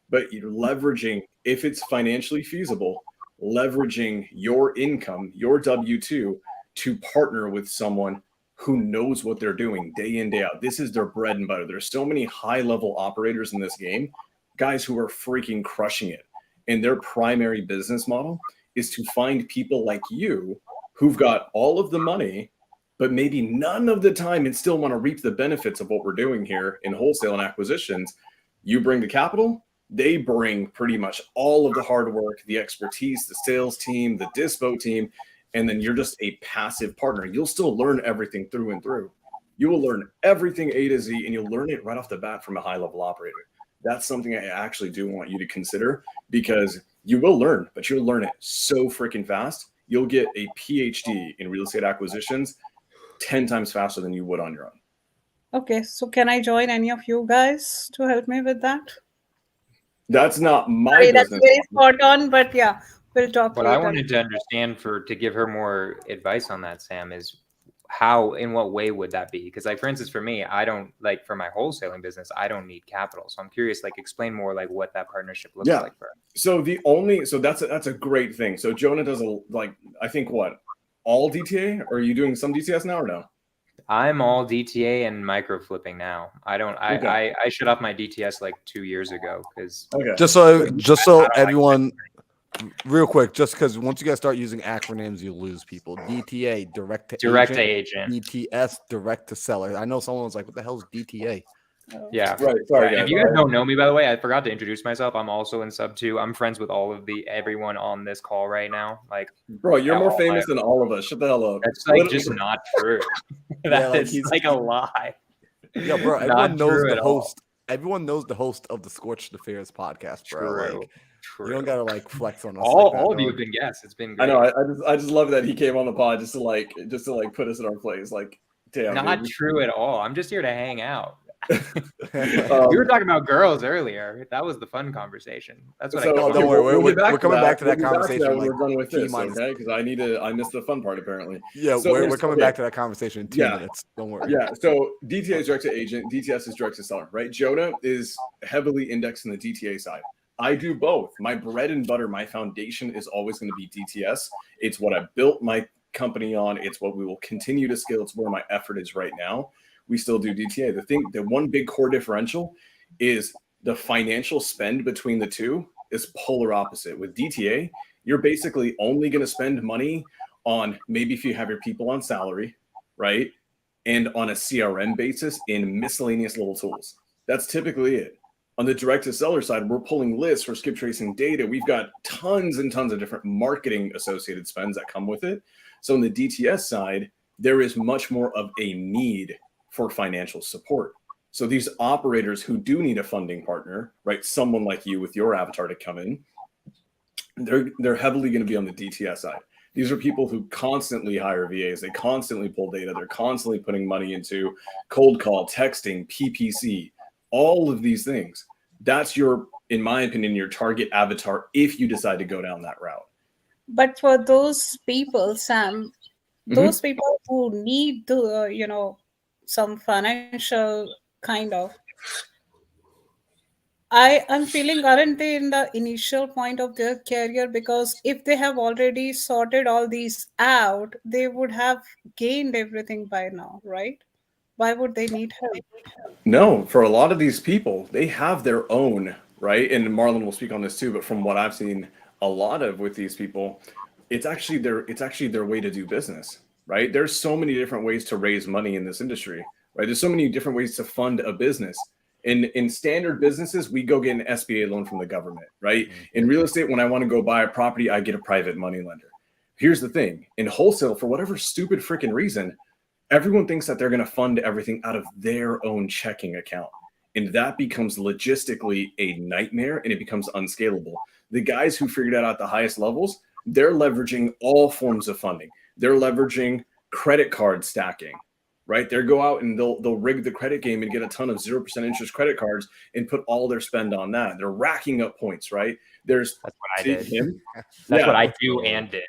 but you're leveraging, if it's financially feasible, leveraging your income, your W-2, to partner with someone who knows what they're doing day in, day out. This is their bread and butter. There's so many high-level operators in this game, guys who are freaking crushing it. And their primary business model is to find people like you who've got all of the money, but maybe none of the time and still want to reap the benefits of what we're doing here in wholesale and acquisitions. You bring the capital, they bring pretty much all of the hard work, the expertise, the sales team, the dispo team, and then you're just a passive partner. You'll still learn everything through and through. You will learn everything A to Z, and you'll learn it right off the bat from a high-level operator. That's something I actually do want you to consider, because you will learn, but you'll learn it so freaking fast. You'll get a PhD in real estate acquisitions 10 times faster than you would on your own. Okay, so can I join any of you guys to help me with that? That's not my business. That's very spot on, but yeah, we'll talk What later. I wanted to understand to give her more advice on that, Sam, is how, in what way would that be? Because like, for instance, for me, I don't like, for my wholesaling business, I don't need capital. So I'm curious, like, explain more like what that partnership looks Yeah. like for us. So that's a great thing. So Jonah does I think all DTA, or are you doing some DTS now or no? I'm all DTA and micro flipping now. I don't. Okay. I shut off my DTS like 2 years ago because Okay. Just so don't everyone, real quick, just because once you guys start using acronyms, you lose people. DTA, direct to agent. DTS, direct to seller. I know someone was like, "What the hell is DTA?" Yeah. Right. Sorry, If guys. you guys don't know me, by the way, I forgot to introduce myself. I'm also in sub 2. I'm friends with everyone on this call right now. Like, Bro, you're yeah, more all famous than all of us. Shut the hell up. that's like Literally- just not true. Yeah, like, That's he's- like a lie. Yeah, bro. Not Everyone knows true the at all. host. Everyone knows the host of the Scorched Affairs podcast, bro. True. Like, True. you don't gotta like flex on us. all like that, all of you dog. have been guests. It's been I great. know. I just love that he came on the pod just to put us in our place. Like, damn. Not dude. true at all. I'm just here to hang out. Um, We were talking about girls earlier. That was the fun conversation. That's what So, I don't came worry, up with. we're coming back to that We'll be conversation, when like, we're done with this, T-minus- okay? Because I missed the fun part apparently. Yeah, So we're here's- coming okay. back to that conversation in 2 Yeah. minutes. Don't worry. Yeah, so DTA is direct to agent, DTS is direct to seller, right? Jonah is heavily indexed in the DTA side. I do both. My bread and butter, my foundation is always going to be DTS. It's what I built my company on. It's what we will continue to scale. It's where my effort is right now. We still do DTA. The one big core differential is the financial spend between the two is polar opposite. With DTA, you're basically only going to spend money on maybe if you have your people on salary, right? And on a CRM basis in miscellaneous little tools. That's typically it. On the direct to seller side, we're pulling lists, we're skip tracing data. We've got tons and tons of different marketing associated spends that come with it. So on the DTS side, there is much more of a need for financial support. So these operators who do need a funding partner, right? Someone like you with your avatar to come in, they're heavily going to be on the DTS side. These are people who constantly hire VAs. They constantly pull data. They're constantly putting money into cold call, texting, PPC, all of these things. That's in my opinion, your target avatar if you decide to go down that route. But for those people, Sam, those people who need the, some financial kind of, I'm feeling, aren't they in the initial point of their career? Because if they have already sorted all these out, they would have gained everything by now, right? Why would they need help? No, for a lot of these people, they have their own, right? And Marlon will speak on this too, but from what I've seen a lot of with these people, it's actually their way to do business, right? There's so many different ways to raise money in this industry, right? There's so many different ways to fund a business. In standard businesses, we go get an SBA loan from the government, right? In real estate, when I want to go buy a property, I get a private money lender. Here's the thing. In wholesale, for whatever stupid freaking reason, everyone thinks that they're going to fund everything out of their own checking account. And that becomes logistically a nightmare and it becomes unscalable. The guys who figured out at the highest levels, they're leveraging all forms of funding. They're leveraging credit card stacking, right? They'll go out and they'll rig the credit game and get a ton of 0% interest credit cards and put all their spend on that. They're racking up points, right? That's what I did. Him. That's Yeah. what I do and did.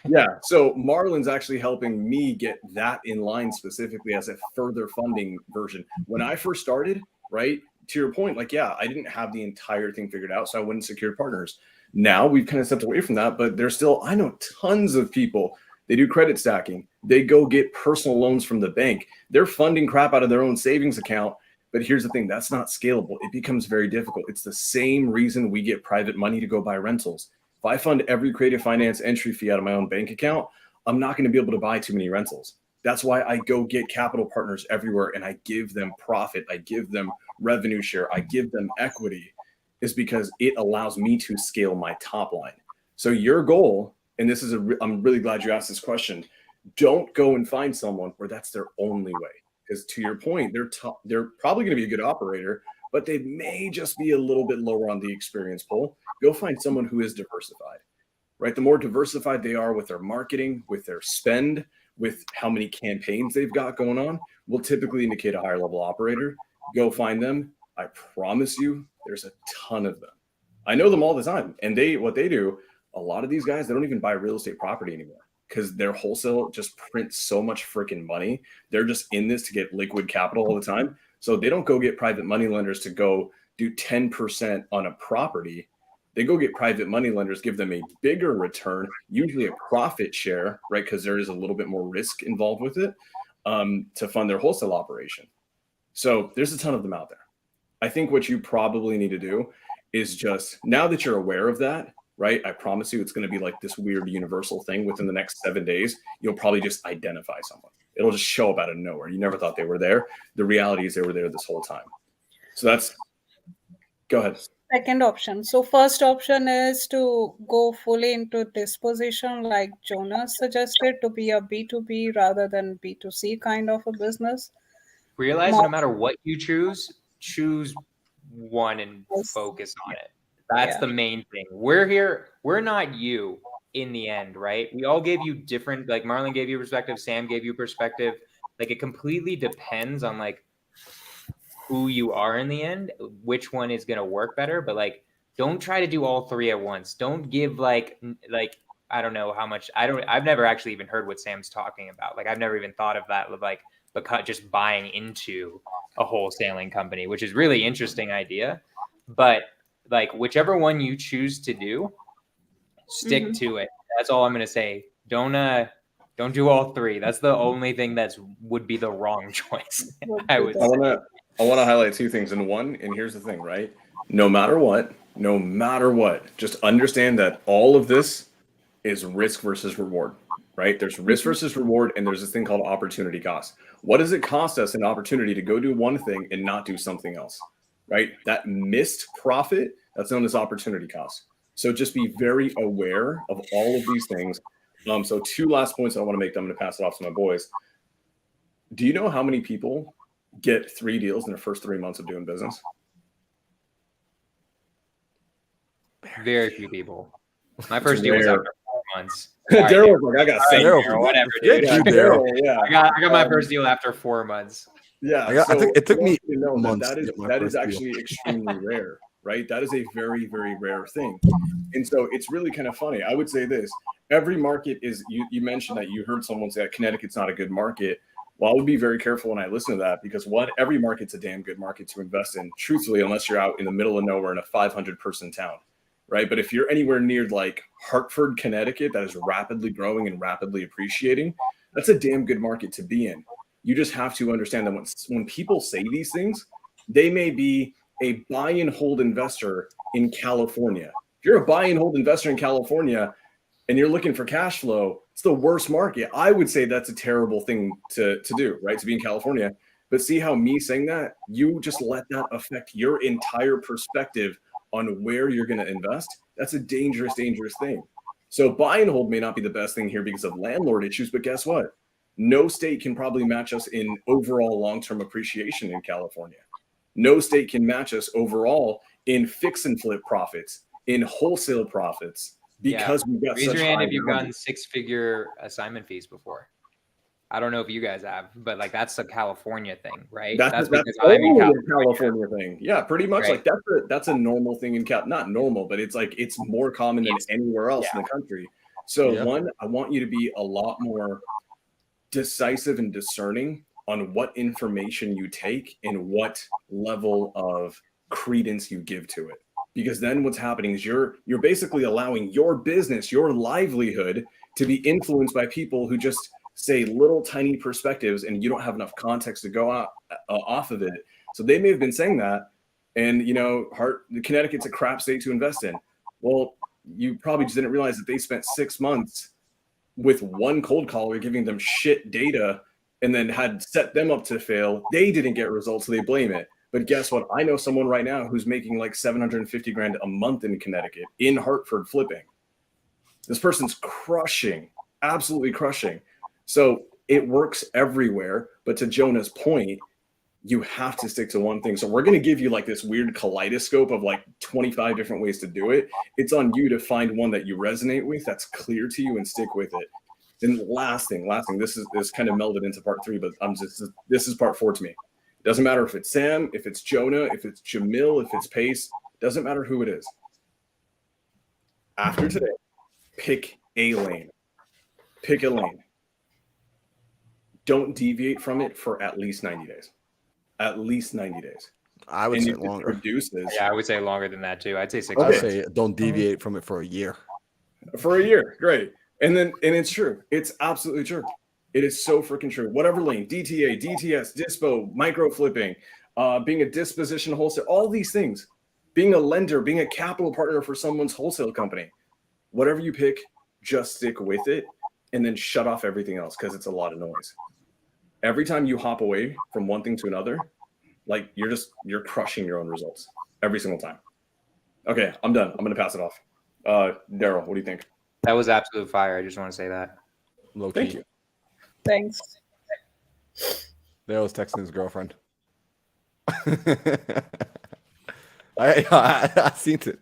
Yeah. So Marlon's actually helping me get that in line specifically as a further funding version. When I first started, right, to your point, like, yeah, I didn't have the entire thing figured out, so I wouldn't secure partners. Now we've kind of stepped away from that, but there's still, I know tons of people, they do credit stacking. They go get personal loans from the bank. They're funding crap out of their own savings account. But here's the thing, that's not scalable. It becomes very difficult. It's the same reason we get private money to go buy rentals. If I fund every creative finance entry fee out of my own bank account, I'm not going to be able to buy too many rentals. That's why I go get capital partners everywhere and I give them profit. I give them revenue share. I give them equity, is because it allows me to scale my top line. So your goal, and this is I'm really glad you asked this question. Don't go and find someone where that's their only way. Because to your point, they're probably going to be a good operator, but they may just be a little bit lower on the experience pool. Go find someone who is diversified, right? The more diversified they are with their marketing, with their spend, with how many campaigns they've got going on, will typically indicate a higher level operator. Go find them. I promise you, there's a ton of them. I know them all the time. And what they do, a lot of these guys, they don't even buy real estate property anymore. because their wholesale just prints so much freaking money. They're just in this to get liquid capital all the time. So they don't go get private money lenders to go do 10% on a property. They go get private money lenders, give them a bigger return, usually a profit share, right? Because there is a little bit more risk involved with it, to fund their wholesale operation. So there's a ton of them out there. I think what you probably need to do is just, now that you're aware of that, right? I promise you it's going to be like this weird universal thing within the next 7 days. You'll probably just identify someone. It'll just show up out of nowhere. You never thought they were there. The reality is they were there this whole time. So that's, go ahead. Second option. So first option is to go fully into disposition, like Jonas suggested, to be a B2B rather than B2C kind of a business. Realize More- no matter what you choose one and Yes. focus on it. That's Yeah. the main thing. We're here. We're not you in the end, right? We all gave you different, like Marlon gave you perspective, Sam gave you perspective. Like it completely depends on like who you are in the end, which one is going to work better. But like, don't try to do all three at once. Don't give like, I don't know how much, I've never actually even heard what Sam's talking about. Like I've never even thought of that, of like, just buying into a wholesaling company, which is really interesting idea. But like whichever one you choose to do, stick to it. That's all I'm gonna say. Don't do all three. That's the only thing would be the wrong choice. I would I say. want to highlight two things. And here's the thing, right? No matter what, just understand that all of this is risk versus reward, right? There's risk versus reward, and there's this thing called opportunity cost. What does it cost us an opportunity to go do one thing and not do something else, right? That missed profit, that's known as opportunity cost. So just be very aware of all of these things. So two last points I want to make. I'm going to pass it off to my boys. Do you know how many people get 3 deals in their first 3 months of doing business? Very few people. My first deal was rare. after 4 months. All right, Daryl was like, I got all right, seven. Daryl, Daryl, whatever, yeah, dude. dude, Daryl. Yeah. I got my first deal after 4 months. Yeah, I think it took me you know months that to is get my that is first deal. actually extremely rare, right? That is a very, very rare thing. And so it's really kind of funny. I would say this: every market is. You mentioned that you heard someone say that Connecticut's not a good market. Well, I would be very careful when I listen to that, because every market's a damn good market to invest in, truthfully, unless you're out in the middle of nowhere in a 500-person town, right? But if you're anywhere near like Hartford, Connecticut, that is rapidly growing and rapidly appreciating, that's a damn good market to be in. You just have to understand that when people say these things, they may be a buy and hold investor in California. If you're a buy and hold investor in California and you're looking for cash flow, it's the worst market. I would say that's a terrible thing to do, right? To be in California. But see how me saying that, you just let that affect your entire perspective on where you're going to invest. That's a dangerous, dangerous thing. So buy and hold may not be the best thing here because of landlord issues, but guess what? No state can probably match us in overall long-term appreciation in California. No state can match us overall in fix and flip profits, in wholesale profits, because we've got Raise such your hand high if you've numbers. gotten 6-figure assignment fees before. I don't know if you guys have, but like that's a California thing, right? That's because only a California thing. Yeah, pretty much. Right. Like that's a normal thing in not normal, but it's like it's more common than anywhere else in the country. So one, I want you to be a lot more decisive and discerning on what information you take and what level of credence you give to it. Because then what's happening is you're basically allowing your business, your livelihood, to be influenced by people who just say little tiny perspectives, and you don't have enough context to go out off of it. So they may have been saying that, and Connecticut's a crap state to invest in. Well, you probably just didn't realize that they spent 6 months with one cold caller giving them shit data and then had set them up to fail. They didn't get results, so they blame it. But guess what? I know someone right now who's making like $750,000 a month in Connecticut, in Hartford, flipping. This person's crushing, absolutely crushing. So it works everywhere. But to Jonah's point, you have to stick to one thing. So we're going to give you like this weird kaleidoscope of like 25 different ways to do it. It's on you to find one that you resonate with, that's clear to you, and stick with it. And last thing, this kind of melded into part 3, but this is part 4 to me. Doesn't matter if it's Sam, if it's Jonah, if it's Jamil, if it's Pace, doesn't matter who it is. After today, pick a lane. pick a lane. Don't deviate from it for at least 90 days. At least 90 days. I would And say if it longer. produces Yeah, I would say longer than that too. I'd say 6 I'd months. say don't deviate from it for a year. for a year, great. And it's true. It's absolutely true. It is so freaking true. Whatever lane, DTA, DTS, dispo, micro flipping, being a disposition wholesale, all these things, being a lender, being a capital partner for someone's wholesale company, whatever you pick, just stick with it and then shut off everything else because it's a lot of noise. Every time you hop away from one thing to another, like you're crushing your own results every single time. Okay, I'm done. I'm going to pass it off. Daryl, what do you think? That was absolute fire. I just want to say that. Low Thank key. you. Thanks. Dale was texting his girlfriend. I seen it.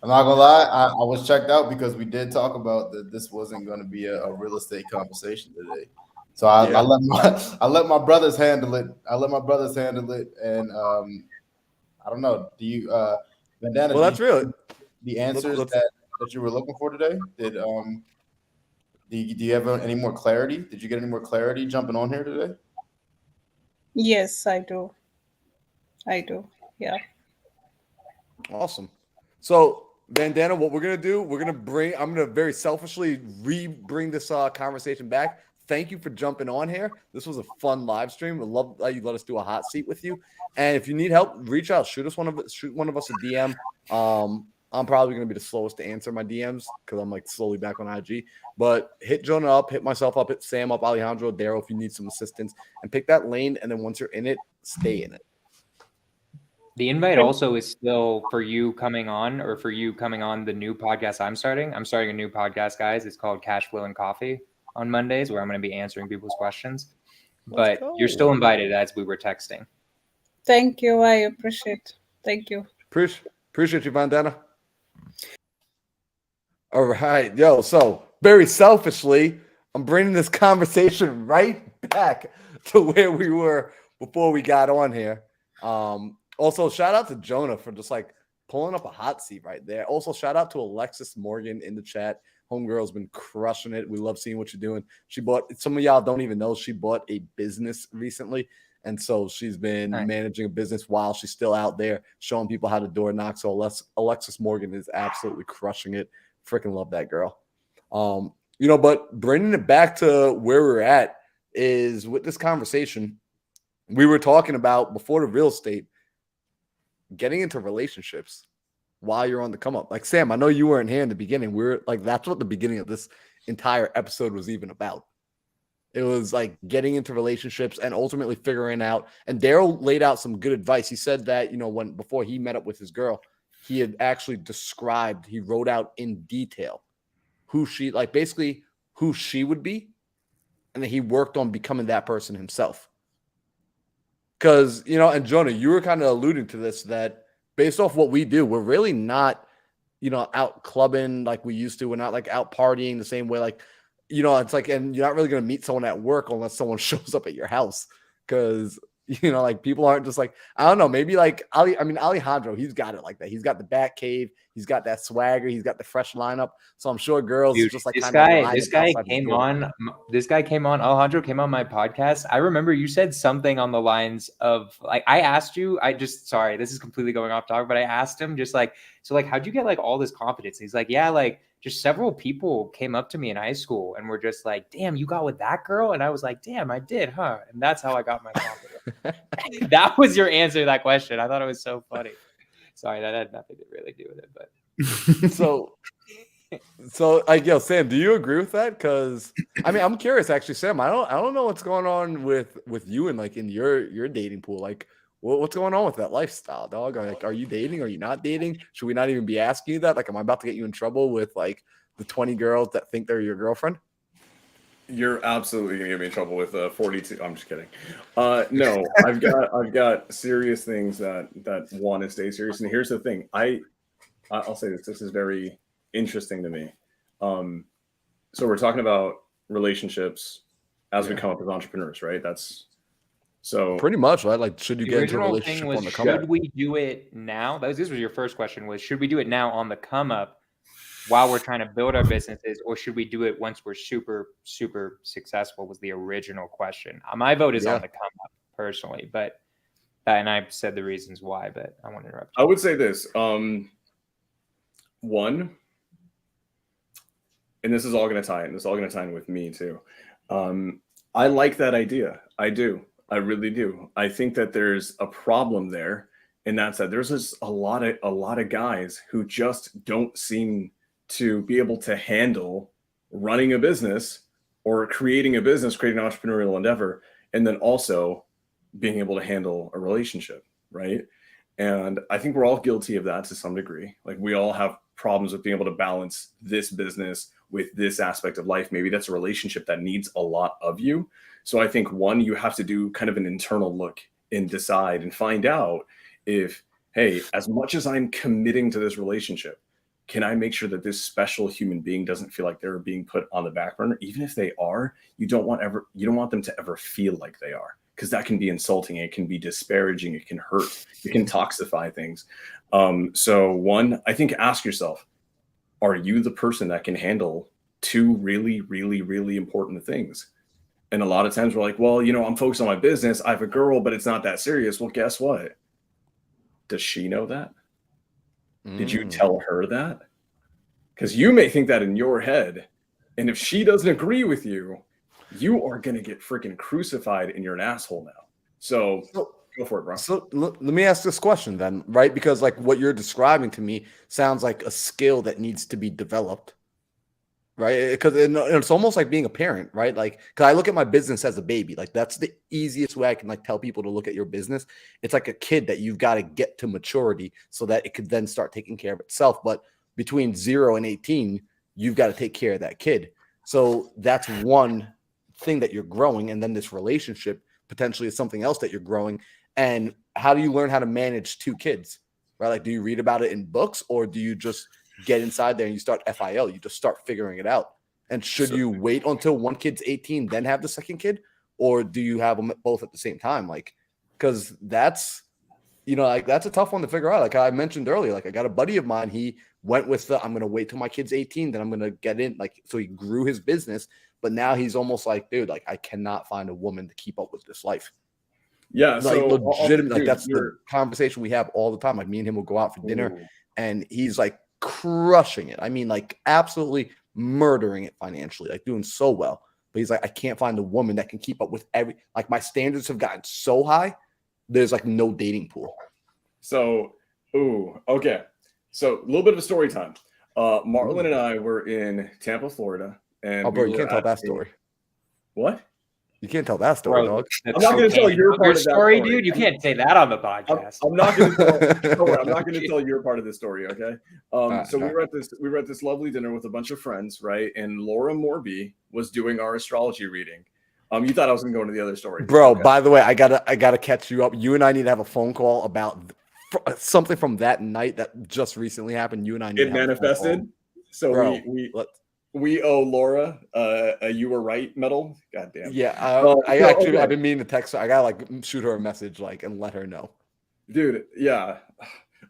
I'm not gonna lie, I was checked out because we did talk about that this wasn't going to be a real estate conversation today. So I let my brothers handle it. And I don't know. Do you, Bandana? Well, that's real. The answers Let's- that you were looking for today. Do you have any more clarity? Did you get any more clarity jumping on here today? Yes, I do. Yeah. Awesome. So, Bandana, what we're gonna do, I'm gonna very selfishly bring this conversation back. Thank you for jumping on here. This was a fun live stream. I love that you let us do a hot seat with you. And if you need help, reach out. Shoot one of us a DM. I'm probably gonna be the slowest to answer my DMs because I'm like slowly back on IG. But hit Jonah up, hit myself up, hit Sam up, Alejandro, Daryl if you need some assistance, and pick that lane. And then once you're in it, stay in it. The invite also is still for you coming on the new podcast I'm starting. I'm starting a new podcast, guys. It's called Cash Flow and Coffee on Mondays, where I'm going to be answering people's questions. But you're still invited as we were texting. Thank you. I appreciate. Thank you. Appreciate you, Bandana. All right, yo. So very selfishly, I'm bringing this conversation right back to where we were before we got on here. Also, shout out to Jonah for just like pulling up a hot seat right there. Also, shout out to Alexis Morgan in the chat. Homegirl's been crushing it. We love seeing what you're doing. She bought, some of y'all don't even know, she bought a business recently. And so she's been managing a business while she's still out there showing people how to door knock. So Alexis Morgan is absolutely crushing it. Freaking love that girl. But bringing it back to where we're at is with this conversation, we were talking about before the real estate, getting into relationships while you're on the come up. Like Sam, I know you weren't here in the beginning. We're like, that's what the beginning of this entire episode was even about. It was like getting into relationships and ultimately figuring out. And Daryl laid out some good advice. He said that, before he met up with his girl, he had actually he wrote out in detail who she would be. And then he worked on becoming that person himself. Because, and Jonah, you were kind of alluding to this, that based off what we do, we're really not, out clubbing like we used to. We're not like out partying the same way. Like, it's like, and you're not really going to meet someone at work unless someone shows up at your house. Because, like people aren't just like, I don't know, maybe like Alejandro, he's got it like that. He's got the Bat Cave. He's got that swagger. He's got the fresh lineup. So I'm sure girls just like this guy came on. Alejandro came on my podcast. I remember you said something on the lines of like, I asked you, sorry, this is completely going off topic, but I asked him just like, so like, how'd you get like all this confidence? He's like, yeah, like just several people came up to me in high school and were just like, damn, you got with that girl? And I was like, damn, I did, huh? And that's how I got my confidence. That was your answer to that question. I thought it was so funny. Sorry, that had nothing to really do with it, but so like, Sam, do you agree with that? Because I'm curious actually, Sam. I don't know what's going on with you and like in your dating pool. Like, what's going on with that lifestyle, dog? Like, are you dating? Are you not dating? Should we not even be asking you that? Like, am I about to get you in trouble with like the 20 girls that think they're your girlfriend? You're absolutely gonna get me in trouble with 42. I'm just kidding. No, I've got serious things that want to stay serious. And here's the thing. I'll say this. This is very interesting to me. So we're talking about relationships as we come up as entrepreneurs, right? That's so pretty much, right? Like, should you the get into a original relationship thing was, on the come up? should we do it now? This was your first question, was should we do it now on the come up? while we're trying to build our businesses, or should we do it once we're super, super successful? Was the original question. My vote is on the come up personally, but and I've said the reasons why, but I want to interrupt you. I would say this. One, and this is all going to tie in. This is all going to tie in with me too. I like that idea. I do. I really do. I think that there's a problem there, and that's that there's just a lot of guys who just don't seem to be able to handle running a business or creating a business, creating an entrepreneurial endeavor, and then also being able to handle a relationship, right? And I think we're all guilty of that to some degree. Like we all have problems with being able to balance this business with this aspect of life. Maybe that's a relationship that needs a lot of you. So I think one, you have to do kind of an internal look and decide and find out if, hey, as much as I'm committing to this relationship, can I make sure that this special human being doesn't feel like they're being put on the back burner? Even if they are, you don't want them to ever feel like they are, because that can be insulting. It can be disparaging. It can hurt. It can toxify things. So one, I think ask yourself, are you the person that can handle two really, really, really important things? And a lot of times we're like, well, I'm focused on my business. I have a girl, but it's not that serious. Well, guess what? Does she know that? Did you tell her that? Because you may think that in your head. And if she doesn't agree with you, you are going to get freaking crucified and you're an asshole now. So go for it, bro. So let me ask this question then, right? Because like what you're describing to me sounds like a skill that needs to be developed, right? Because it's almost like being a parent, right? Like, because I look at my business as a baby. Like that's the easiest way I can like tell people to look at your business. It's like a kid that you've got to get to maturity so that it could then start taking care of itself. But between 0 and 18, you've got to take care of that kid. So that's one thing that you're growing. And then this relationship potentially is something else that you're growing. And how do you learn how to manage two kids, right? Like, do you read about it in books, or do you just get inside there and you start FIL? You just start figuring it out. And should you wait until one kid's 18, then have the second kid? Or do you have them both at the same time? Like, because that's, like that's a tough one to figure out. Like I mentioned earlier, like I got a buddy of mine, he went with I'm going to wait till my kid's 18, then I'm going to get in. Like, so he grew his business, but now he's almost like, dude, like I cannot find a woman to keep up with this life. Yeah. Like so legitimately, like that's the conversation we have all the time. Like me and him will go out for dinner and he's like crushing it. I mean, like absolutely murdering it financially, like doing so well. But he's like, I can't find a woman that can keep up with like my standards have gotten so high. There's like no dating pool. So, okay. So a little bit of a story time. Marlon and I were in Tampa, Florida. And bro, you can't tell that story. What? You can't tell that story, dog. I'm not going to tell your part of that story, dude. You can't say that on the podcast. I'm not going to I'm not going to tell your part of this story, okay? So we were at this lovely dinner with a bunch of friends, right? And Laura Morby was doing our astrology reading. You thought I was going to go into the other story, bro? Okay. By the way, I gotta catch you up. You and I need to have a phone call about something from that night that just recently happened. You and I need it manifested. So bro, we owe Laura a "You Were Right" medal. God damn. Yeah, I've been meaning to text her. I gotta like shoot her a message like and let her know. Dude, yeah.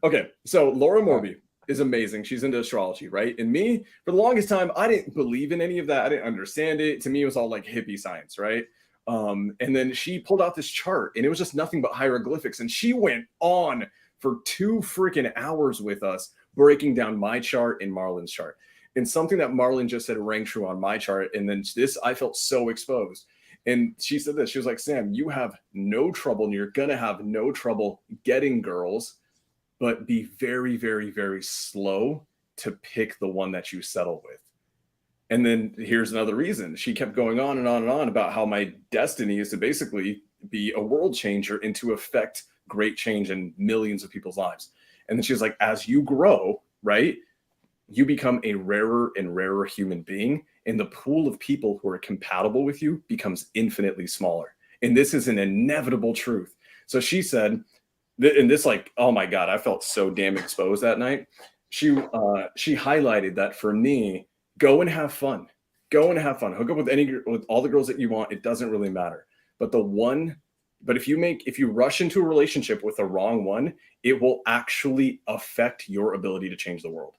Okay, so Laura Morby is amazing. She's into astrology, right? And me, for the longest time, I didn't believe in any of that. I didn't understand it. To me, it was all like hippie science, right? And then she pulled out this chart, and it was just nothing but hieroglyphics. And she went on for 2 freaking hours with us, breaking down my chart and Marlon's chart. And something that Marlon just said rang true on my chart. And then I felt so exposed. And she said this, she was like, Sam, you have no trouble, and you're going to have no trouble getting girls, but be very, very, very slow to pick the one that you settle with. And then here's another reason. She kept going on and on and on about how my destiny is to basically be a world changer and to affect great change in millions of people's lives. And then she was like, as you grow, right, you become a rarer and rarer human being, and the pool of people who are compatible with you becomes infinitely smaller. And this is an inevitable truth. So she said, and this, like, oh my God, I felt so damn exposed that night. She highlighted that for me, go and have fun. Go and have fun. Hook up with all the girls that you want. It doesn't really matter. But if you rush into a relationship with the wrong one, it will actually affect your ability to change the world.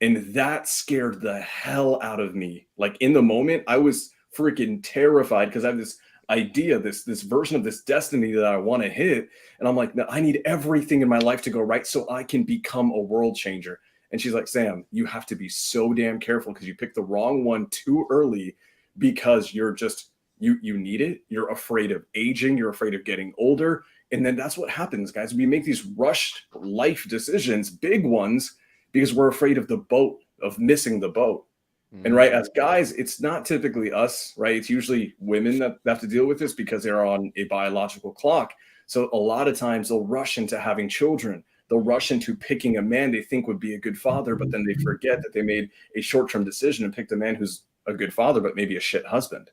And that scared the hell out of me. Like in the moment, I was freaking terrified because I have this idea, this version of this destiny that I want to hit. And I'm like, no, I need everything in my life to go right so I can become a world changer. And she's like, Sam, you have to be so damn careful because you picked the wrong one too early because you're just, you need it. You're afraid of aging. You're afraid of getting older. And then that's what happens, guys. We make these rushed life decisions, big ones, because we're afraid of the boat, of missing the boat. And right, as guys, it's not typically us, right? It's usually women that have to deal with this because they're on a biological clock. So a lot of times they'll rush into having children. They'll rush into picking a man they think would be a good father, but then they forget that they made a short-term decision and picked a man who's a good father, but maybe a shit husband.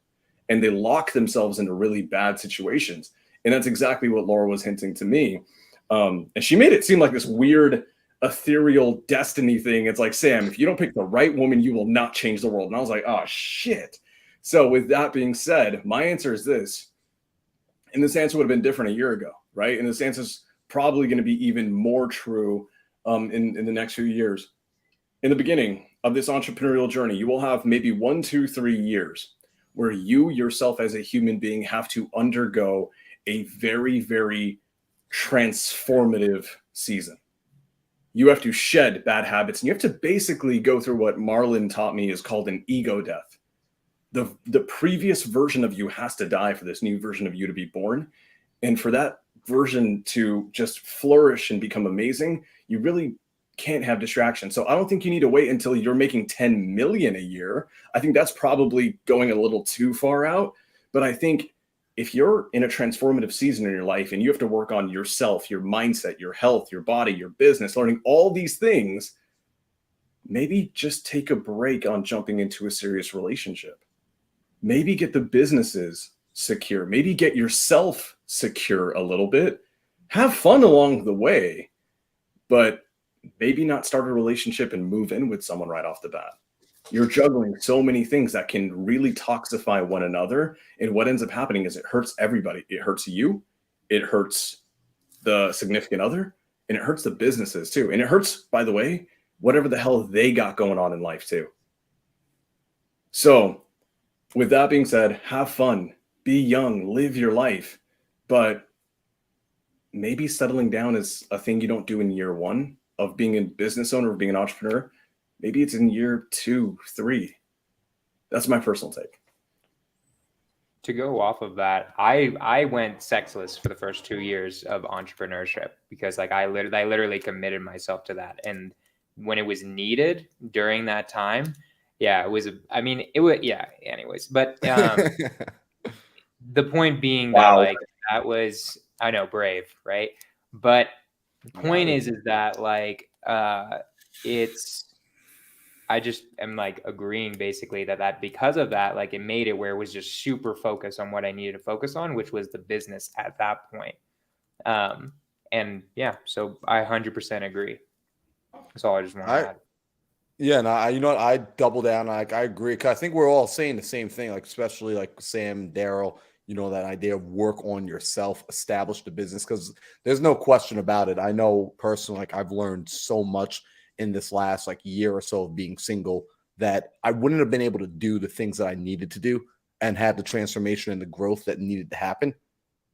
And they lock themselves into really bad situations. And that's exactly what Laura was hinting to me. And she made it seem like this weird, ethereal destiny thing. It's like, Sam, if you don't pick the right woman, you will not change the world. And I was like, oh shit. So with that being said, my answer is this, and this answer would have been different a year ago, right? And this answer is probably going to be even more true in the next few years. In the beginning of this entrepreneurial journey, you will have maybe 1, 2, 3 years where you yourself as a human being have to undergo a very, very transformative season. You have to shed bad habits, and you have to basically go through what Marlon taught me is called an ego death. The previous version of you has to die for this new version of you to be born. And for that version to just flourish and become amazing, you really can't have distractions. So I don't think you need to wait until you're making 10 million a year. I think that's probably going a little too far out. But I think if you're in a transformative season in your life and you have to work on yourself, your mindset, your health, your body, your business, learning all these things, maybe just take a break on jumping into a serious relationship. Maybe get the businesses secure. Maybe get yourself secure a little bit. Have fun along the way, but maybe not start a relationship and move in with someone right off the bat. You're juggling so many things that can really toxify one another. And what ends up happening is it hurts everybody. It hurts you. It hurts the significant other. And it hurts the businesses too. And it hurts, by the way, whatever the hell they got going on in life too. So with that being said, have fun, be young, live your life. But maybe settling down is a thing you don't do in year 1 of being a business owner, of being an entrepreneur. Maybe it's in year 2, 3. That's my personal take. To go off of that, I went sexless for the first 2 years of entrepreneurship because like I literally committed myself to that. And when it was needed during that time, yeah, it was, anyways. But the point being that like that was, I know, brave, right? But the point is that like I just am like agreeing basically that because of that, like it made it where it was just super focused on what I needed to focus on, which was the business at that point. And yeah, so I 100% agree. That's all I just want to add. Yeah, no, you know what? I double down. I agree. 'Cause I think we're all saying the same thing, like especially like Sam, Daryl, you know, that idea of work on yourself, establish the business, because there's no question about it. I know personally, like I've learned so much in this last like year or so of being single that I wouldn't have been able to do the things that I needed to do and have the transformation and the growth that needed to happen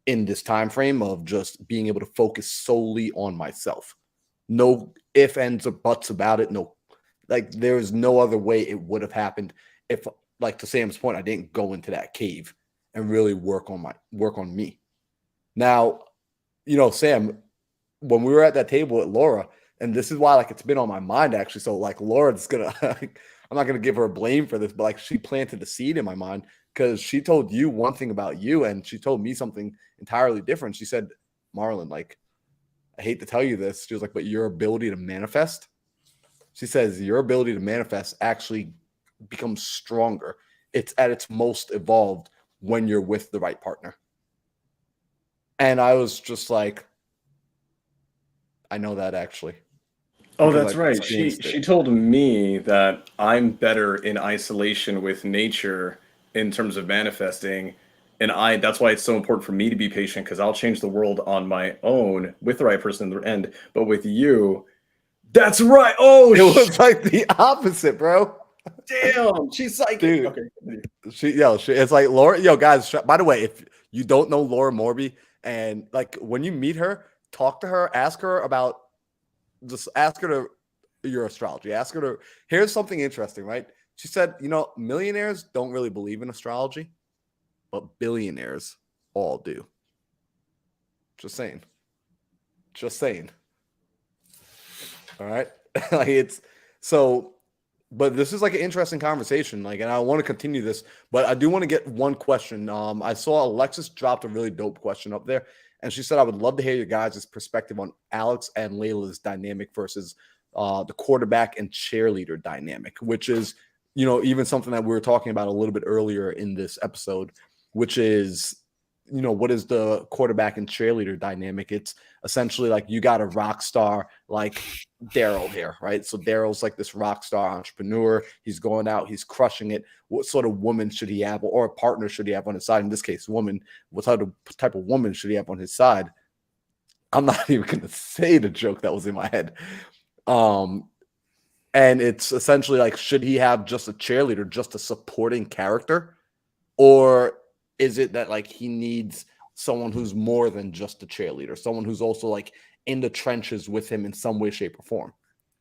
in this time frame of just being able to focus solely on myself. No ifs, ands, or buts about it. No, like there's no other way it would have happened if, like to Sam's point, I didn't go into that cave and really work on me. Now, you know, Sam, when we were at that table at Laura, and this is why like it's been on my mind actually. So like Laura's gonna, I'm not gonna give her blame for this, but like she planted a seed in my mind because she told you one thing about you, and she told me something entirely different. She said, Marlon, like, I hate to tell you this. She was like, but your ability to manifest, she says, your ability to manifest actually becomes stronger. It's at its most evolved when you're with the right partner. And I was just like, I know that actually. Oh, that's right. She told me that I'm better in isolation with nature in terms of manifesting. And that's why it's so important for me to be patient, because I'll change the world on my own with the right person in the end. But with you, That's right. Oh, It was like the opposite, bro. damn. She's psychic. Dude. Okay. It's like Laura. Yo, guys, by the way, if you don't know Laura Morby, and like when you meet her, talk to her, ask her your astrology. Ask her to, here's something interesting, right? She said, millionaires don't really believe in astrology, but billionaires all do. Just saying. All right. But this is like an interesting conversation. Like, and I want to continue this, but I do want to get one question. I saw Alexis dropped a really dope question up there, and she said, I would love to hear your guys' perspective on Alex and Layla's dynamic versus the quarterback and cheerleader dynamic, which is, even something that we were talking about a little bit earlier in this episode, which is, what is the quarterback and cheerleader dynamic? It's essentially like you got a rock star like Daryl here, right? So Daryl's like this rock star entrepreneur. He's going out, he's crushing it. What sort of woman should he have, or a partner should he have on his side? In this case, woman. What type of woman should he have on his side? I'm not even going to say the joke that was in my head. And it's essentially like, should he have just a cheerleader, just a supporting character? Or is it that like he needs someone who's more than just a cheerleader, someone who's also like in the trenches with him in some way, shape, or form,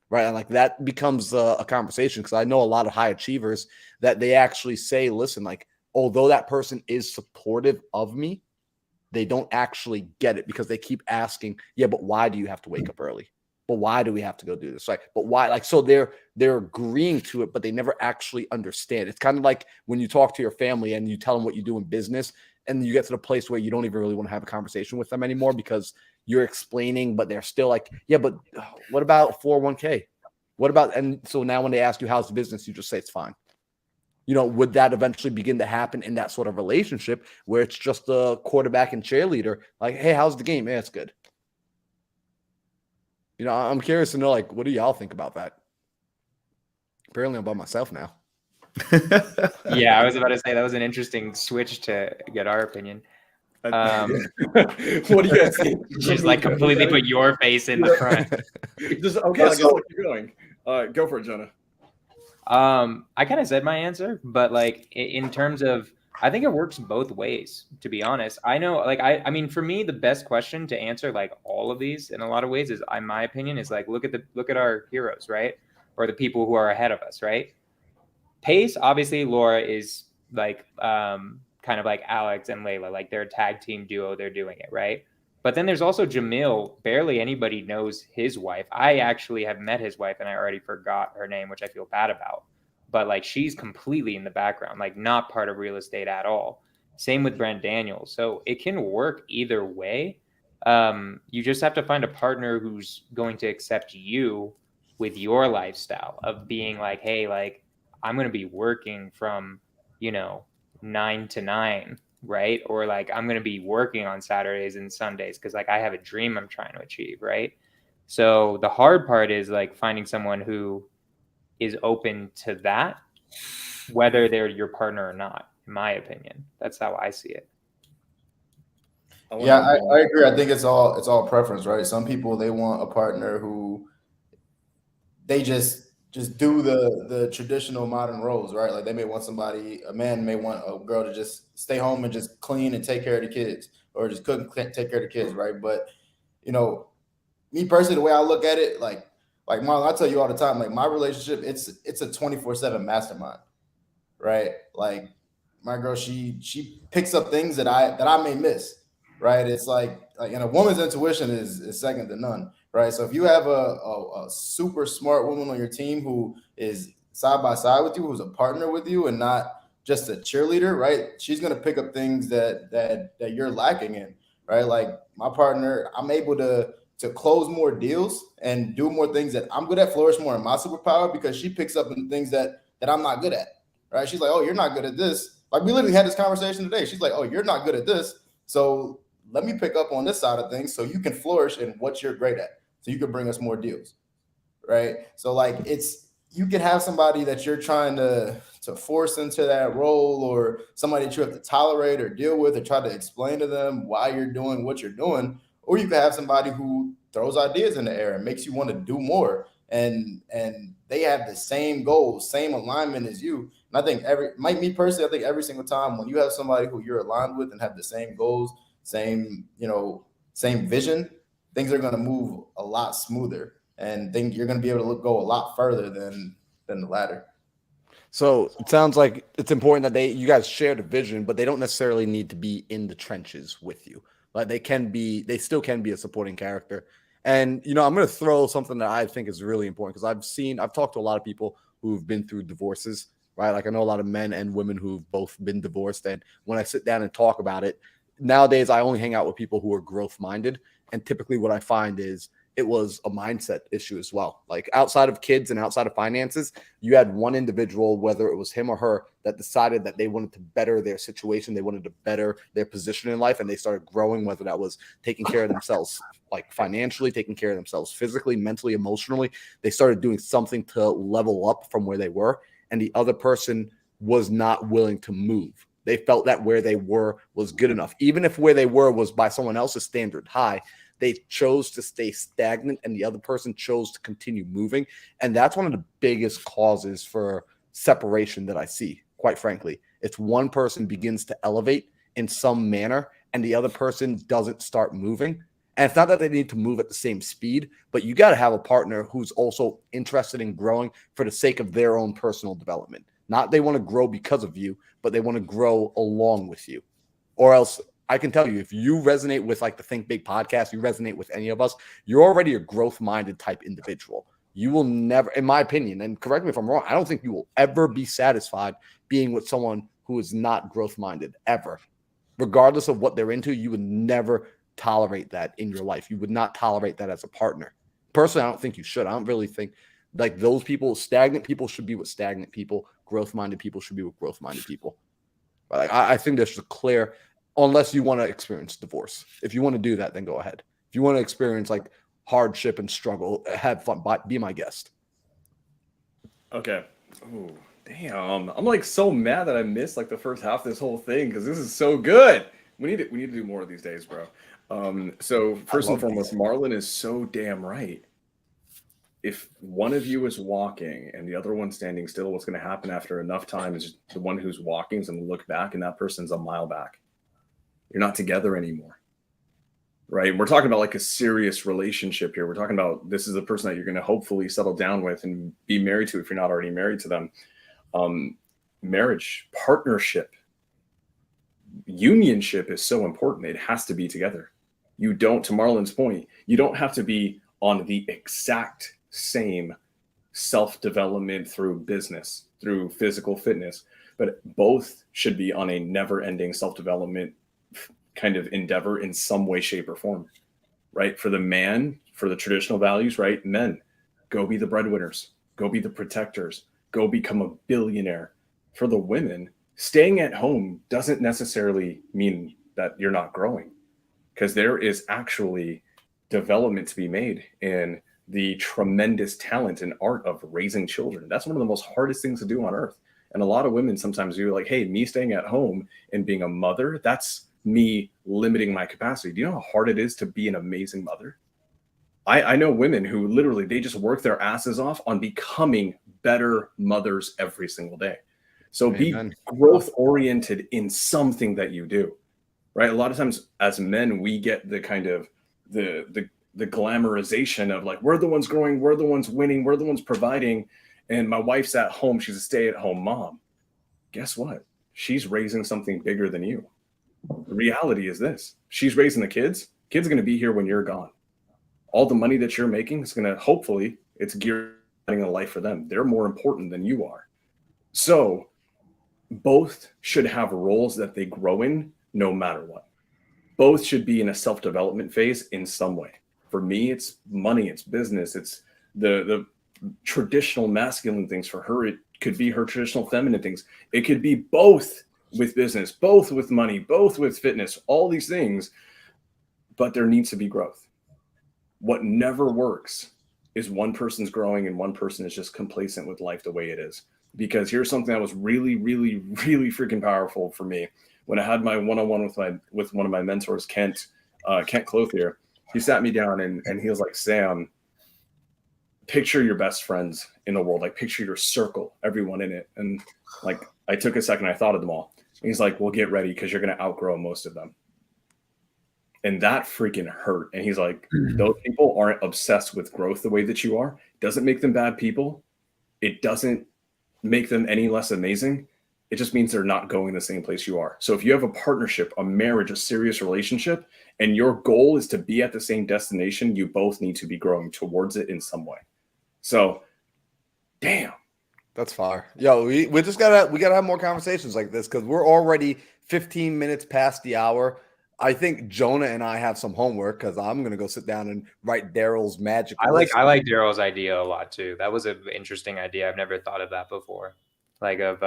right? And like that becomes a conversation, because I know a lot of high achievers that they actually say, listen, like, although that person is supportive of me, they don't actually get it, because they keep asking, yeah, but why do you have to wake up early? But why do we have to go do this? Right? But why? Like, so they're agreeing to it, but they never actually understand. It's kind of like when you talk to your family and you tell them what you do in business, and you get to the place where you don't even really want to have a conversation with them anymore because you're explaining, but they're still like, yeah, but what about 401k? What about, and so now when they ask you how's the business, you just say it's fine. Would that eventually begin to happen in that sort of relationship where it's just a quarterback and cheerleader? Like, hey, how's the game? Yeah, it's good. I'm curious to know, like, what do y'all think about that? Apparently I'm by myself now. Yeah, I was about to say that was an interesting switch to get our opinion. What do you guys think? Just like completely put your face in the front. Okay, I guess I'll keep going. Go for it, Jonah. I kind of said my answer, but like in terms of, I think it works both ways, to be honest. I know, like, I mean, for me, the best question to answer like all of these in a lot of ways is, in my opinion, is like, look at our heroes, right? Or the people who are ahead of us, right? Pace, obviously, Laura is like kind of like Alex and Layla, like they're a tag team duo, they're doing it, right? But then there's also Jamil. Barely anybody knows his wife. I actually have met his wife and I already forgot her name, which I feel bad about. But like, she's completely in the background, like not part of real estate at all. Same with Brent Daniels. So it can work either way. You just have to find a partner who's going to accept you with your lifestyle of being like, hey, like, I'm going to be working from, 9 to 9, right? Or like, I'm going to be working on Saturdays and Sundays because like I have a dream I'm trying to achieve, right? So the hard part is like finding someone who is open to that, whether they're your partner or not, in my opinion. That's how I see it. Yeah, I agree. I think it's all preference, right? Some people, they want a partner who they just do the traditional modern roles, right? Like they may want a man may want a girl to just stay home and just clean and take care of the kids, or just cook and take care of the kids, right? But me personally, the way I look at it, like Marlon, I tell you all the time, like my relationship, it's a 24/7 mastermind, right? Like my girl, she picks up things that I may miss, right? It's like and a woman's intuition is second to none, right? So if you have a super smart woman on your team who is side by side with you, who's a partner with you, and not just a cheerleader, right? She's gonna pick up things that you're lacking in, right? Like my partner, I'm able to close more deals and do more things that I'm good at, flourish more in my superpower, because she picks up in things that I'm not good at, right? She's like, oh, you're not good at this. Like we literally had this conversation today. She's like, oh, you're not good at this. So let me pick up on this side of things so you can flourish in what you're great at. So you can bring us more deals, right? So like you can have somebody that you're trying to force into that role, or somebody that you have to tolerate or deal with, or try to explain to them why you're doing what you're doing. Or you can have somebody who throws ideas in the air and makes you want to do more. and they have the same goals, same alignment as you. And I think me personally, I think every single time when you have somebody who you're aligned with and have the same goals, same vision, things are going to move a lot smoother, and think you're going to be able to go a lot further than the latter. So it sounds like it's important that you guys share the vision, but they don't necessarily need to be in the trenches with you. Like they still can be a supporting character. And, I'm going to throw something that I think is really important because I've talked to a lot of people who've been through divorces, right? Like I know a lot of men and women who've both been divorced. And when I sit down and talk about it, nowadays I only hang out with people who are growth minded. And typically what I find is it was a mindset issue as well. Like outside of kids and outside of finances, you had one individual, whether it was him or her, that decided that they wanted to better their situation. They wanted to better their position in life. And they started growing, whether that was taking care of themselves, like financially, taking care of themselves physically, mentally, emotionally. They started doing something to level up from where they were. And the other person was not willing to move. They felt that where they were was good enough. Even if where they were was by someone else's standard high, they chose to stay stagnant and the other person chose to continue moving. And that's one of the biggest causes for separation that I see, quite frankly. It's one person begins to elevate in some manner and the other person doesn't start moving. And it's not that they need to move at the same speed, but you got to have a partner who's also interested in growing for the sake of their own personal development. Not they want to grow because of you, but they want to grow along with you. Or else I can tell you, if you resonate with like the Think Big podcast, you resonate with any of us, you're already a growth-minded type individual. You will never, in my opinion, and correct me if I'm wrong, I don't think you will ever be satisfied being with someone who is not growth-minded, ever. Regardless of what they're into, you would never tolerate that in your life. You would not tolerate that as a partner. Personally, I don't think you should. I don't really think like those people, stagnant people should be with stagnant people. Growth-minded people should be with growth-minded people. But like, I think there's a clear, unless you want to experience divorce. If you want to do that, then go ahead. If you want to experience like hardship and struggle, have fun, be my guest. Okay. Oh, damn. I'm like so mad that I missed like the first half of this whole thing because this is so good. We need to do more of these days, bro. So first and foremost, Marlon is so damn right. If one of you is walking and the other one standing still, what's going to happen after enough time is the one who's walking is going to look back and that person's a mile back. You're not together anymore, right? We're talking about like a serious relationship here. We're talking about this is a person that you're going to hopefully settle down with and be married to if you're not already married to them. Marriage, partnership, unionship is so important. It has to be together. You don't, to Marlon's point, you don't have to be on the exact same self-development through business, through physical fitness, but both should be on a never-ending self-development kind of endeavor in some way, shape, or form, right? For the man, for the traditional values, right? Men, go be the breadwinners, go be the protectors, go become a billionaire. For the women, staying at home doesn't necessarily mean that you're not growing, because there is actually development to be made in the tremendous talent and art of raising children. That's one of the most hardest things to do on earth. And a lot of women sometimes you're like, hey, me staying at home and being a mother, that's me limiting my capacity. Do you know how hard it is to be an amazing mother? I know women who literally, they just work their asses off on becoming better mothers every single day. So Amen. Be growth oriented in something that you do, right? A lot of times as men, we get the kind of the glamorization of like, we're the ones growing, we're the ones winning, we're the ones providing. And my wife's at home. She's a stay-at-home mom. Guess what? She's raising something bigger than you. The reality is this. She's raising the kids. Kids are going to be here when you're gone. All the money that you're making is going to, hopefully, it's gearing a life for them. They're more important than you are. So both should have roles that they grow in no matter what. Both should be in a self-development phase in some way. For me, it's money, it's business, it's the traditional masculine things. For her, it could be her traditional feminine things. It could be both with business, both with money, both with fitness, all these things, but there needs to be growth. What never works is one person's growing and one person is just complacent with life the way it is. Because here's something that was really, really, really freaking powerful for me. When I had my one-on-one with one of my mentors, Kent Clothier, he sat me down and he was like, Sam, picture your best friends in the world, like picture your circle, everyone in it. And like, I took a second, I thought of them all. And he's like, well, get ready because you're going to outgrow most of them. And that freaking hurt. And he's like, those people aren't obsessed with growth the way that you are. It doesn't make them bad people. It doesn't make them any less amazing. It just means they're not going the same place you are. So if you have a partnership, a marriage, a serious relationship, and your goal is to be at the same destination, you both need to be growing towards it in some way. So, damn. That's fire. Yo, we just gotta have more conversations like this because we're already 15 minutes past the hour. I think Jonah and I have some homework because I'm gonna go sit down and write Daryl's magic. I like Daryl's idea a lot too. That was an interesting idea. I've never thought of that before. Like of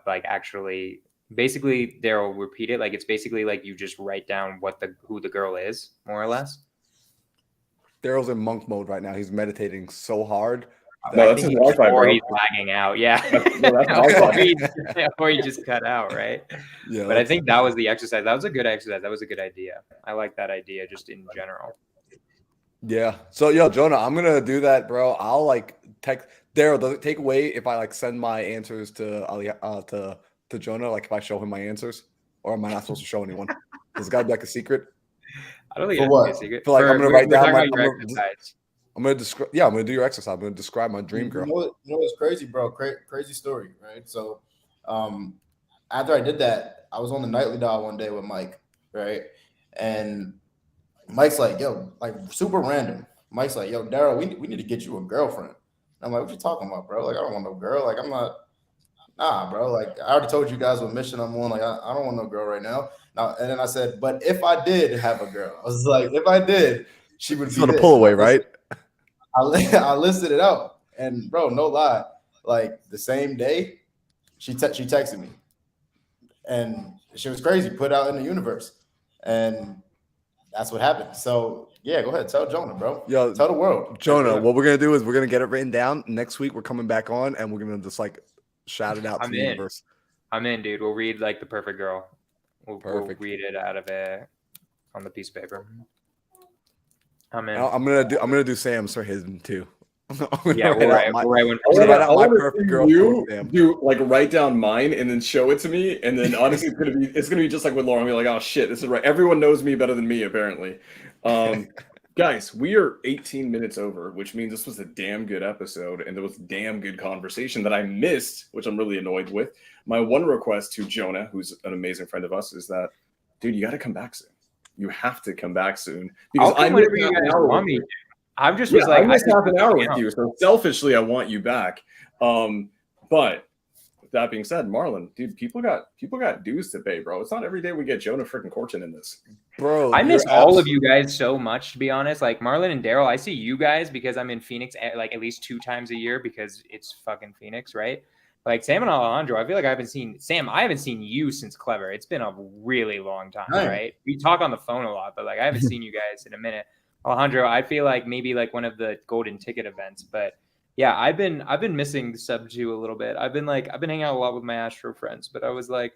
like actually basically Daryl repeat it. Like it's basically like you just write down who the girl is, more or less. Daryl's in monk mode right now. He's meditating so hard. No, that's his Wi-Fi, or bro. he's lagging out. Yeah. Wi-Fi. or he just cut out, right? Yeah, but I think that was the exercise. That was a good exercise. That was a good idea. I like that idea just in general. Yeah. So yo, Jonah, I'm gonna do that, bro. I'll like text Daryl. Does it take away if I like send my answers to Ali to Jonah? Like if I show him my answers, or am I not supposed to show anyone? Does it gotta be like a secret? I don't think For it's what? a secret. Feel like I'm gonna write down my. I'm gonna describe. Yeah, I'm gonna do your exercise. I'm gonna describe my dream girl. You know what's crazy, bro? Crazy story, right? So, after I did that, I was on the nightly dial one day with Mike, right? And Mike's like, "Yo, like super random." Mike's like, "Yo, Daryl, we need to get you a girlfriend." And I'm like, "What you talking about, bro? Like, I don't want no girl. Like, I'm not." Nah, bro. Like, I already told you guys what mission I'm on. Like, I don't want no girl right now. And then I said, but if I did have a girl, I was like, if I did, she would be on a pull away, right? I listed it out, and bro, no lie, like the same day, she texted me, and she was crazy, put out in the universe, and that's what happened. So yeah, go ahead, tell Jonah, bro. Yo, tell the world, Jonah. What we're gonna do is we're gonna get it written down. Next week we're coming back on, and we're gonna just like shout it out to the universe. I'm in, dude. We'll read like the perfect girl. We'll read it out of it on the piece of paper. I'm in. I'm gonna do Sam's for his too. Yeah, we'll write one. I want to see you do like write down mine and then show it to me, and then honestly, it's gonna be just like with Lauren. I'll be like, oh shit, this is right. Everyone knows me better than me, apparently. Guys, we are 18 minutes over, which means this was a damn good episode, and there was damn good conversation that I missed, which I'm really annoyed with. My one request to Jonah, who's an amazing friend of us, is that, dude, you got to come back soon. You have to come back soon because I whenever you guys want me. I missed half an hour with you, so selfishly I want you back. But with that being said, Marlon, dude, people got dues to pay, bro. It's not every day we get Jonah freaking Corchin in this, bro. I miss all of you guys so much, to be honest. Like Marlon and Daryl, I see you guys because I'm in Phoenix like at least 2 times a year because it's fucking Phoenix, right? Like Sam and Alejandro, I feel like I haven't seen you since Clever. It's been a really long time, right? We talk on the phone a lot, but like I haven't seen you guys in a minute. Alejandro, I feel like maybe like one of the golden ticket events, but yeah, I've been missing Sub 2 a little bit. I've been hanging out a lot with my Astro friends, but I was like,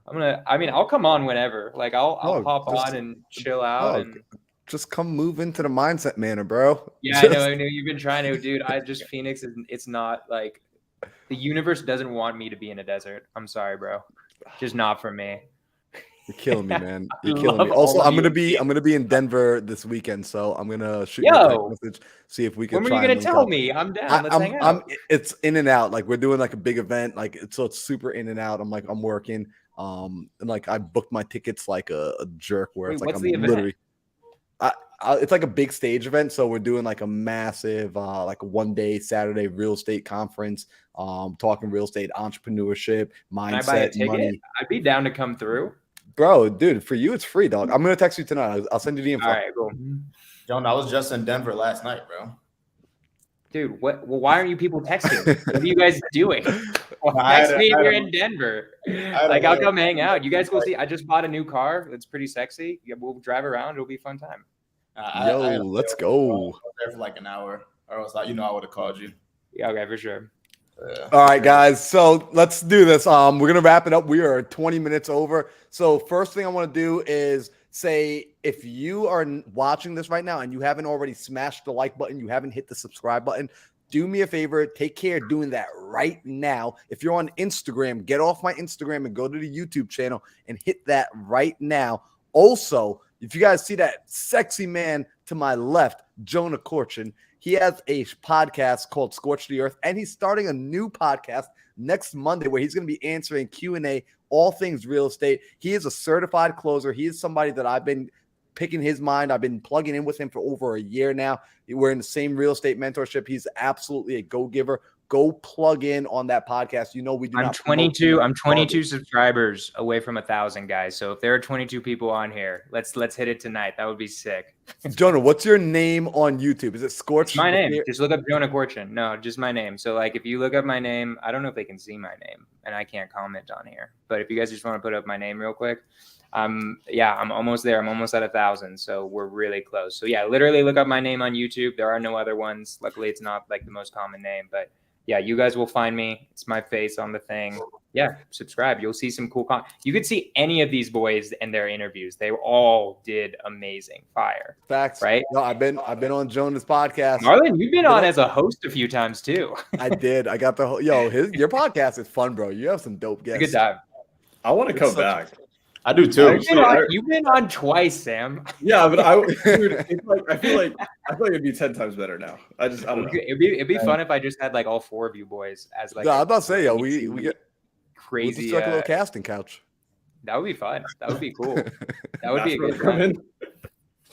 I'll come on whenever. Like I'll hop on and chill out and just come move into the mindset manner, bro. Yeah, I know you've been trying to, dude. Phoenix it's not like the universe doesn't want me to be in a desert. I'm sorry, bro. Just not for me. You're killing me, man. You're killing me. Also, I'm gonna be in Denver this weekend, so I'm gonna shoot you a text message, see if we can. When were you gonna tell me? I'm down. Let's hang out. It's in and out. Like we're doing like a big event, so it's super in and out. I'm working. And like I booked my tickets like a jerk. Where it's like I'm literally. It's like a big stage event, so we're doing like a massive, like a 1-day Saturday real estate conference. Talking real estate entrepreneurship, mindset, Can I buy a ticket? money. I'd be down to come through. Bro, dude, for you it's free, dog. I'm gonna text you tonight. I'll send you the info. All right, cool. John, I was just in Denver last night, bro. Dude, what? Well, why aren't you people texting? What are you guys doing? Text me if you're in Denver. Like, I'll come hang out. You guys go see. I just bought a new car. It's pretty sexy. Yeah, we'll drive around. It'll be a fun time. Let's go. I was there for like an hour, or else I would have called you. Yeah, okay, for sure. Yeah. All right, guys. So let's do this. We're gonna wrap it up. We are 20 minutes over. So first thing I want to do is say, if you are watching this right now and you haven't already smashed the like button, you haven't hit the subscribe button, do me a favor, take care of doing that right now. If you're on Instagram, get off my Instagram and go to the YouTube channel and hit that right now. Also, if you guys see that sexy man to my left, Jonah Corchin, he has a podcast called Scorch the Earth, and he's starting a new podcast next Monday where he's going to be answering Q&A, all things real estate. He is a certified closer. He is somebody that I've been picking his mind. I've been plugging in with him for over a year now. We're in the same real estate mentorship. He's absolutely a go-giver. Go plug in on that podcast. You know, we do I'm not 22. I'm 22 subscribers away from 1,000 guys. So if there are 22 people on here, let's hit it tonight. That would be sick. Jonah, what's your name on YouTube? Is it Scorch? My name. Just look up Jonah Corchin. No, just my name. So like if you look up my name, I don't know if they can see my name and I can't comment on here. But if you guys just want to put up my name real quick, I'm almost there. I'm almost at 1,000. So we're really close. So yeah, literally look up my name on YouTube. There are no other ones. Luckily, it's not like the most common name, but yeah, you guys will find me. It's my face on the thing. Yeah, subscribe. You'll see some cool content. You could see any of these boys in their interviews. They all did amazing. Fire. Facts. Right? No, I've been on Jonah's podcast. Marlon, you've been on as a host a few times too. I did. I got the whole your podcast is fun, bro. You have some dope guests. Good time. I want to come back. I do too. You've been on twice, Sam. Yeah, but dude, it's like I feel like it'd be 10 times better now. I don't know. It'd be fun if I just had like all four of you boys as like. No, I'm about to say, we get crazy. We'll like a little casting couch. That would be fun. That would be cool. That would be a good one. one.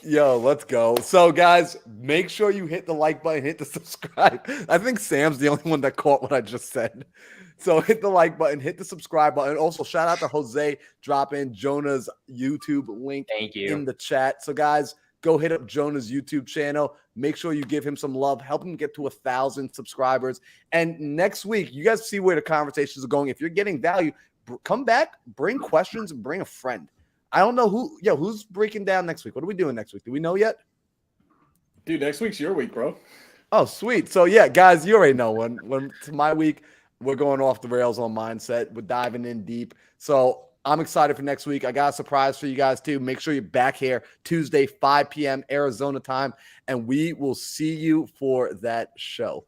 Yo, let's go. So, guys, make sure you hit the like button, hit the subscribe. I think Sam's the only one that caught what I just said. So hit the like button, hit the subscribe button. Also, shout out to Jose dropping Jonah's YouTube link in the chat. So, guys, go hit up Jonah's YouTube channel. Make sure you give him some love. Help him get to 1,000 subscribers. And next week, you guys see where the conversations are going. If you're getting value, come back, bring questions, and bring a friend. I don't know who's breaking down next week. What are we doing next week? Do we know yet? Dude, next week's your week, bro. Oh, sweet. So, yeah, guys, you already know when it's my week. We're going off the rails on mindset. We're diving in deep. So I'm excited for next week. I got a surprise for you guys too. Make sure you're back here Tuesday, 5 p.m. Arizona time, and we will see you for that show.